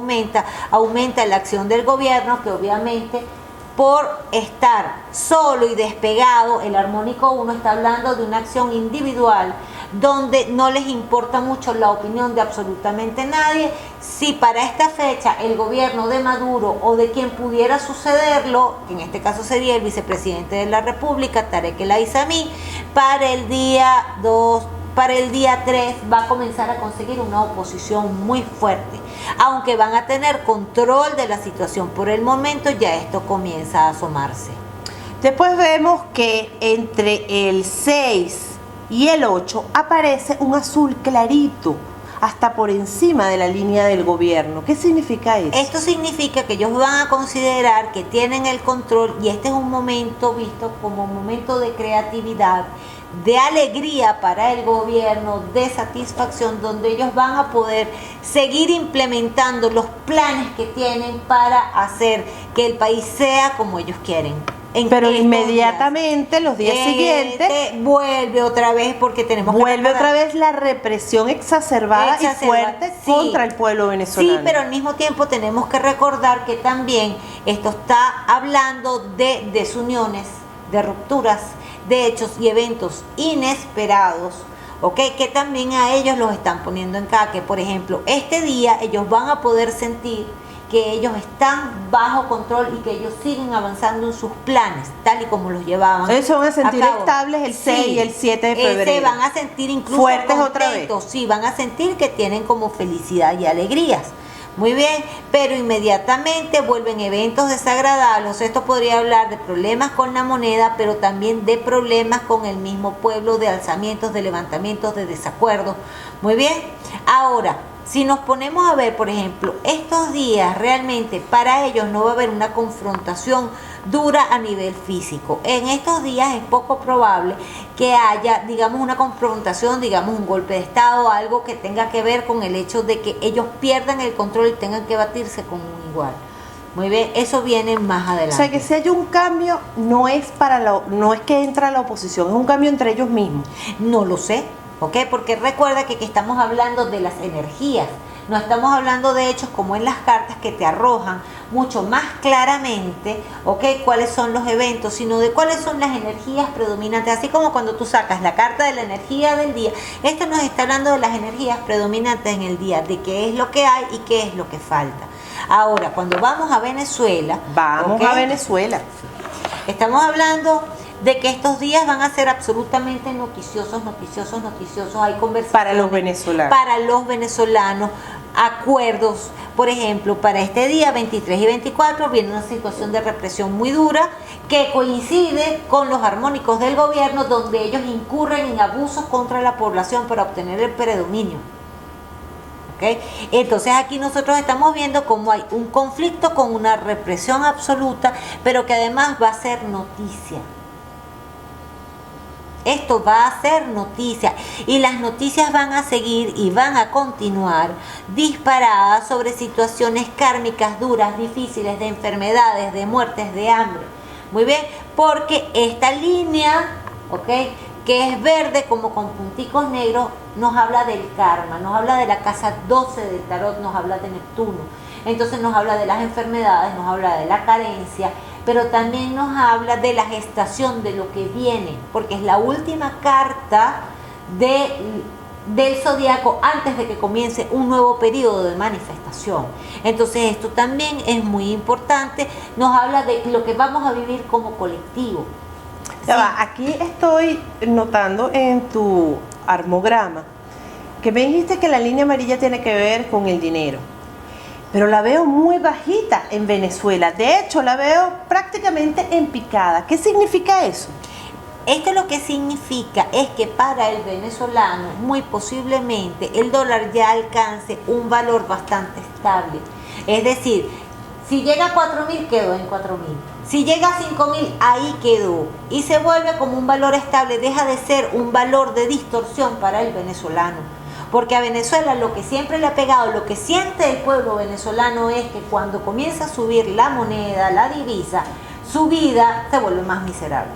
aumenta la acción del gobierno, que obviamente por estar solo y despegado, el armónico 1 está hablando de una acción individual, donde no les importa mucho la opinión de absolutamente nadie. Si para esta fecha el gobierno de Maduro o de quien pudiera sucederlo, que en este caso sería el vicepresidente de la República, Tarek El Aissami, para el día 3 va a comenzar a conseguir una oposición muy fuerte, aunque van a tener control de la situación. Por el momento ya esto comienza a asomarse. Después vemos que entre el 6 y el 8 aparece un azul clarito, hasta por encima de la línea del gobierno. ¿Qué significa eso? Esto significa que ellos van a considerar que tienen el control, y este es un momento visto como un momento de creatividad, de alegría para el gobierno, de satisfacción, donde ellos van a poder seguir implementando los planes que tienen para hacer que el país sea como ellos quieren. Pero inmediatamente, los días siguientes, vuelve otra vez, porque tenemos que vuelve otra vez la represión exacerbada y fuerte contra el pueblo venezolano. Sí, pero al mismo tiempo tenemos que recordar que también esto está hablando de desuniones, de rupturas, de hechos y eventos inesperados, ¿ok? Que también a ellos los están poniendo en jaque. Por ejemplo, este día ellos van a poder sentir que ellos están bajo control y que ellos siguen avanzando en sus planes, tal y como los llevaban. Ellos se van a sentir estables el 6 y el 7 de febrero. Se van a sentir incluso fuertes otra vez. Sí, van a sentir que tienen como felicidad y alegrías. Muy bien, pero inmediatamente vuelven eventos desagradables. Esto podría hablar de problemas con la moneda, pero también de problemas con el mismo pueblo, de alzamientos, de levantamientos, de desacuerdos. Muy bien, ahora, si nos ponemos a ver, por ejemplo, estos días realmente para ellos no va a haber una confrontación dura a nivel físico. En estos días es poco probable que haya, digamos, una confrontación, digamos, un golpe de estado, algo que tenga que ver con el hecho de que ellos pierdan el control y tengan que batirse con un igual. Muy bien, eso viene más adelante. O sea, que si hay un cambio, no es que entra la oposición, es un cambio entre ellos mismos. No lo sé. ¿Ok? Porque recuerda que estamos hablando de las energías, no estamos hablando de hechos como en las cartas que te arrojan mucho más claramente, ¿ok? Cuáles son los eventos, sino de cuáles son las energías predominantes, así como cuando tú sacas la carta de la energía del día. Esto nos está hablando de las energías predominantes en el día, de qué es lo que hay y qué es lo que falta. Ahora, cuando vamos a Venezuela, estamos hablando de que estos días van a ser absolutamente noticiosos. Hay conversaciones para los venezolanos, acuerdos. Por ejemplo, para este día 23 y 24 viene una situación de represión muy dura que coincide con los armónicos del gobierno, donde ellos incurren en abusos contra la población para obtener el predominio. ¿Okay? Entonces aquí nosotros estamos viendo cómo hay un conflicto con una represión absoluta, pero que además va a ser noticia. Esto va a ser noticia, y las noticias van a seguir y van a continuar disparadas sobre situaciones kármicas duras, difíciles, de enfermedades, de muertes, de hambre. Muy bien, porque esta línea, ¿ok?, que es verde como con punticos negros, nos habla del karma, nos habla de la casa 12 del tarot, nos habla de Neptuno. Entonces nos habla de las enfermedades, nos habla de la carencia, pero también nos habla de la gestación, de lo que viene, porque es la última carta del zodiaco antes de que comience un nuevo periodo de manifestación. Entonces esto también es muy importante, nos habla de lo que vamos a vivir como colectivo. Ya va, aquí estoy notando en tu armograma que me dijiste que la línea amarilla tiene que ver con el dinero, pero la veo muy bajita en Venezuela. De hecho, la veo prácticamente en picada. ¿Qué significa eso? Esto lo que significa es que para el venezolano muy posiblemente el dólar ya alcance un valor bastante estable. Es decir, si llega a 4.000, quedó en 4.000. Si llega a 5.000, ahí quedó. Y se vuelve como un valor estable, deja de ser un valor de distorsión para el venezolano. Porque a Venezuela lo que siempre le ha pegado, lo que siente el pueblo venezolano es que cuando comienza a subir la moneda, la divisa, su vida se vuelve más miserable.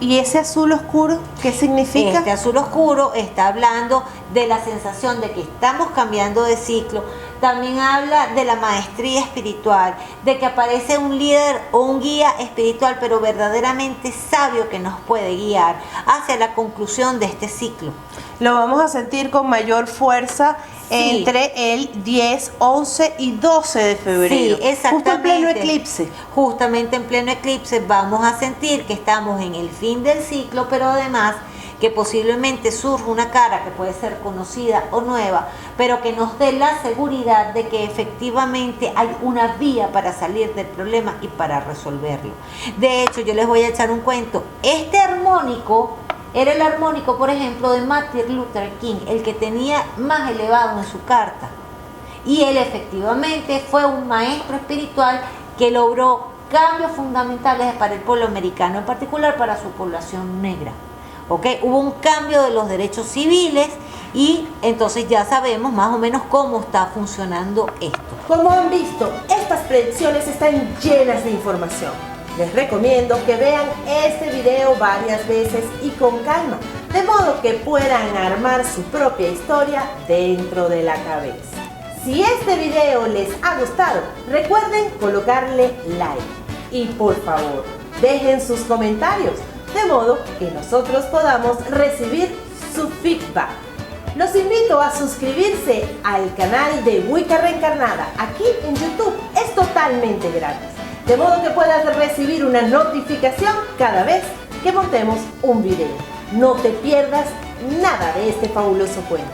¿Y ese azul oscuro qué significa? Este azul oscuro está hablando de la sensación de que estamos cambiando de ciclo, también habla de la maestría espiritual, de que aparece un líder o un guía espiritual, pero verdaderamente sabio, que nos puede guiar hacia la conclusión de este ciclo. Lo vamos a sentir con mayor fuerza entre el 10, 11 y 12 de febrero. Sí, exactamente. Justo en pleno eclipse. Justamente en pleno eclipse vamos a sentir que estamos en el fin del ciclo, pero además que posiblemente surja una cara que puede ser conocida o nueva, pero que nos dé la seguridad de que efectivamente hay una vía para salir del problema y para resolverlo. De hecho, yo les voy a echar un cuento. Este armónico era el armónico, por ejemplo, de Martin Luther King, el que tenía más elevado en su carta. Y él efectivamente fue un maestro espiritual que logró cambios fundamentales para el pueblo americano, en particular para su población negra. Hubo un cambio de los derechos civiles y entonces ya sabemos más o menos cómo está funcionando esto. Como han visto, estas predicciones están llenas de información. Les recomiendo que vean este video varias veces y con calma, de modo que puedan armar su propia historia dentro de la cabeza. Si este video les ha gustado, recuerden colocarle like y por favor, dejen sus comentarios, de modo que nosotros podamos recibir su feedback. Los invito a suscribirse al canal de Wicca Reencarnada aquí en YouTube. Es totalmente gratis, de modo que puedas recibir una notificación cada vez que montemos un video. No te pierdas nada de este fabuloso cuento.